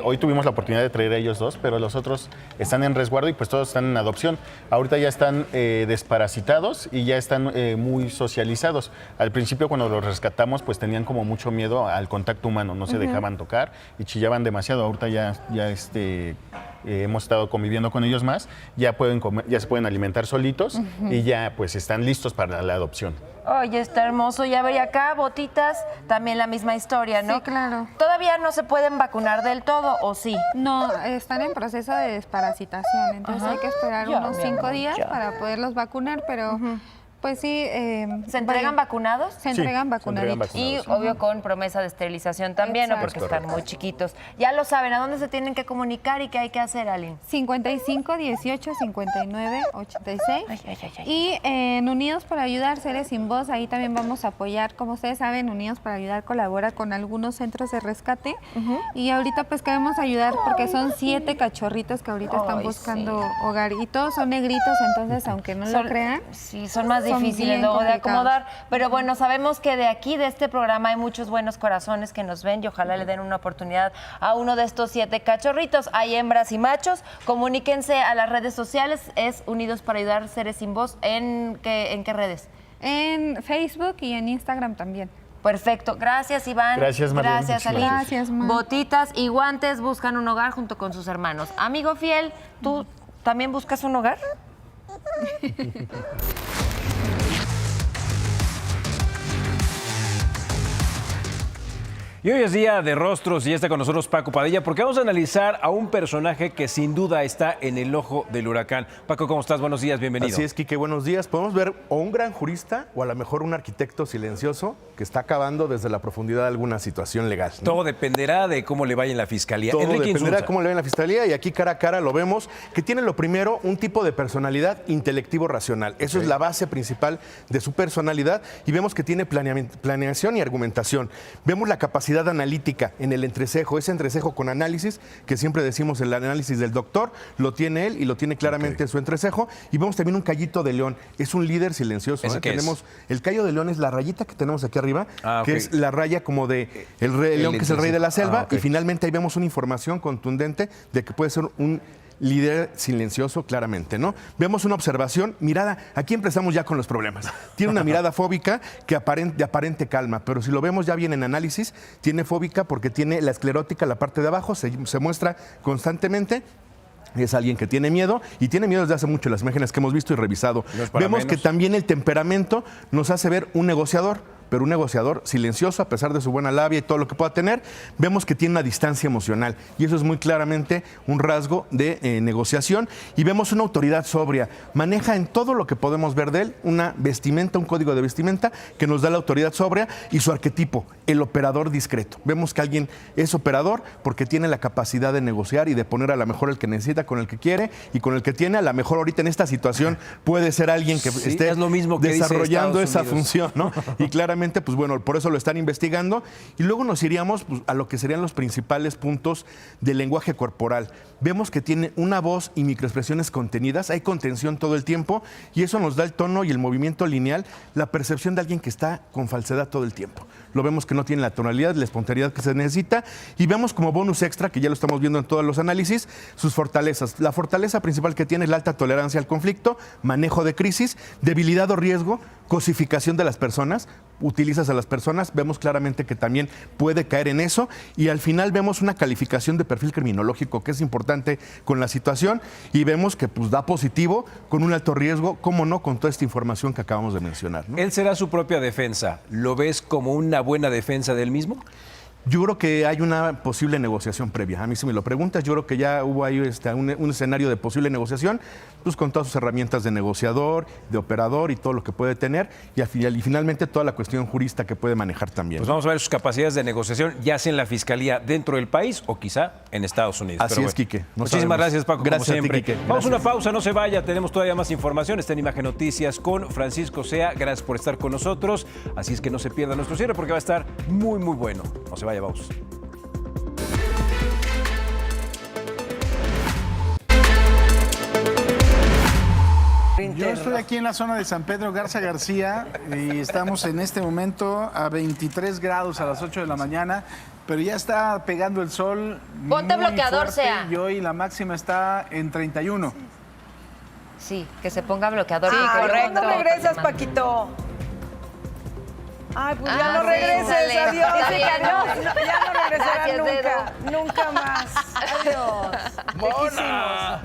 hoy tuvimos la oportunidad de traer a ellos 2, pero los otros están en resguardo y pues todos están en adopción. Ahorita ya están desparasitados y ya están muy socializados. Al principio cuando los rescatamos pues tenían como mucho miedo al contacto humano, no se dejaban tocar y chillaban demasiado. Ahorita ya hemos estado conviviendo con ellos más, ya pueden comer, ya se pueden alimentar solitos y ya pues están listos para la adopción. Oye, está hermoso. Y a ver, y acá, Botitas, también la misma historia, ¿no? Sí, claro. ¿Todavía no se pueden vacunar del todo o sí? No, están en proceso de desparasitación, entonces hay que esperar unos 5 días para poderlos vacunar, pero... Pues sí. ¿Se entregan vacunados? Se entregan vacunaditos. Y obvio con promesa de esterilización también, ¿no? Porque están muy chiquitos. Ya lo saben, ¿a dónde se tienen que comunicar y qué hay que hacer, Aline? 55 18 59 86. Y en Unidos para Ayudar, Seres Sin Voz, ahí también vamos a apoyar. Como ustedes saben, Unidos para Ayudar colabora con algunos centros de rescate. Y ahorita pues queremos ayudar porque son 7 cachorritos que ahorita están buscando hogar. Y todos son negritos, entonces aunque no lo crean. Sí, son más difíciles luego de acomodar, pero bueno, sabemos que de aquí, de este programa, hay muchos buenos corazones que nos ven y ojalá le den una oportunidad a uno de estos 7 cachorritos. Hay hembras y machos, comuníquense a las redes sociales, es Unidos para Ayudar Seres Sin Voz. ¿En qué redes? En Facebook y en Instagram también. Perfecto, gracias Iván. Gracias, María. Gracias, Aline. Gracias, Mar. Botitas y Guantes buscan un hogar junto con sus hermanos. Amigo fiel, ¿tú también buscas un hogar? Y hoy es día de rostros y está con nosotros Paco Padilla porque vamos a analizar a un personaje que sin duda está en el ojo del huracán. Paco, ¿cómo estás? Buenos días, bienvenido. Así es, Quique, buenos días. Podemos ver o un gran jurista o a lo mejor un arquitecto silencioso que está acabando desde la profundidad de alguna situación legal, ¿no? Todo dependerá de cómo le vaya en la fiscalía. Todo Enrique dependerá Insulza. de cómo le vaya en la fiscalía y aquí cara a cara lo vemos que tiene lo primero un tipo de personalidad intelectivo-racional. Eso es la base principal de su personalidad y vemos que tiene planeación y argumentación. Vemos la capacidad capacidad analítica en el entrecejo, ese entrecejo con análisis, que siempre decimos el análisis del doctor, lo tiene él y lo tiene claramente en su entrecejo. Y vemos también un callito de león, es un líder silencioso. Tenemos el callo de león, es la rayita que tenemos aquí arriba, que es la raya como de el rey león, que es el rey de la selva. Y finalmente ahí vemos una información contundente de que puede ser un líder silencioso, claramente, ¿no? Vemos una observación, mirada, aquí empezamos ya con los problemas. Tiene una mirada fóbica de aparente calma, pero si lo vemos ya bien en análisis, tiene fóbica porque tiene la esclerótica, la parte de abajo, se muestra constantemente. Es alguien que tiene miedo y tiene miedo desde hace mucho, las imágenes que hemos visto y revisado. Vemos que también el temperamento nos hace ver un negociador, pero un negociador silencioso a pesar de su buena labia y todo lo que pueda tener. Vemos que tiene una distancia emocional y eso es muy claramente un rasgo de negociación. Y vemos una autoridad sobria, maneja en todo lo que podemos ver de él una vestimenta, un código de vestimenta que nos da la autoridad sobria y su arquetipo, el operador discreto. Vemos que alguien es operador porque tiene la capacidad de negociar y de poner a lo mejor el que necesita con el que quiere y con el que tiene. A lo mejor ahorita en esta situación puede ser alguien que esté es lo mismo que desarrollando dice esa Estados función, ¿no? Y claramente, pues bueno, por eso lo están investigando. Y luego nos iríamos pues, a lo que serían los principales puntos del lenguaje corporal. Vemos que tiene una voz y microexpresiones contenidas, hay contención todo el tiempo y eso nos da el tono y el movimiento lineal, la percepción de alguien que está con falsedad todo el tiempo. Lo vemos que no tiene la tonalidad, la espontaneidad que se necesita y vemos como bonus extra, que ya lo estamos viendo en todos los análisis, sus fortalezas. La fortaleza principal que tiene es la alta tolerancia al conflicto, manejo de crisis, debilidad o riesgo, cosificación de las personas, utilizas a las personas, vemos claramente que también puede caer en eso y al final vemos una calificación de perfil criminológico que es importante con la situación y vemos que pues da positivo con un alto riesgo, cómo no, con toda esta información que acabamos de mencionar, ¿no? Él será su propia defensa. ¿Lo ves como una buena defensa de él mismo? Yo creo que hay una posible negociación previa. A mí si me lo preguntas, yo creo que ya hubo ahí un escenario de posible negociación, pues con todas sus herramientas de negociador, de operador y todo lo que puede tener y finalmente toda la cuestión jurista que puede manejar también. Pues vamos a ver sus capacidades de negociación, ya sea en la Fiscalía dentro del país o quizá en Estados Unidos. Así es, Quique. Muchísimas gracias, Paco, gracias como siempre. a ti, Quique. Vamos a una pausa, no se vaya, tenemos todavía más información. Está en Imagen Noticias con Francisco Sea. Gracias por estar con nosotros. Así es que no se pierda nuestro cierre porque va a estar muy, muy bueno. No se vaya, vamos. Yo estoy aquí en la zona de San Pedro Garza García y estamos en este momento a 23 grados a las 8 de la mañana, pero ya está pegando el sol. Ponte muy bloqueador, fuerte, Sea. Y hoy la máxima está en 31. Sí, que se ponga bloqueador. Sí, correcto. ¿Cuándo regresas, Paquito? Ay, pues ya no sí, regreses, sale. adiós. Está bien, Ya no regresará Gracias, nunca, nunca más. Adiós. ¡Mona!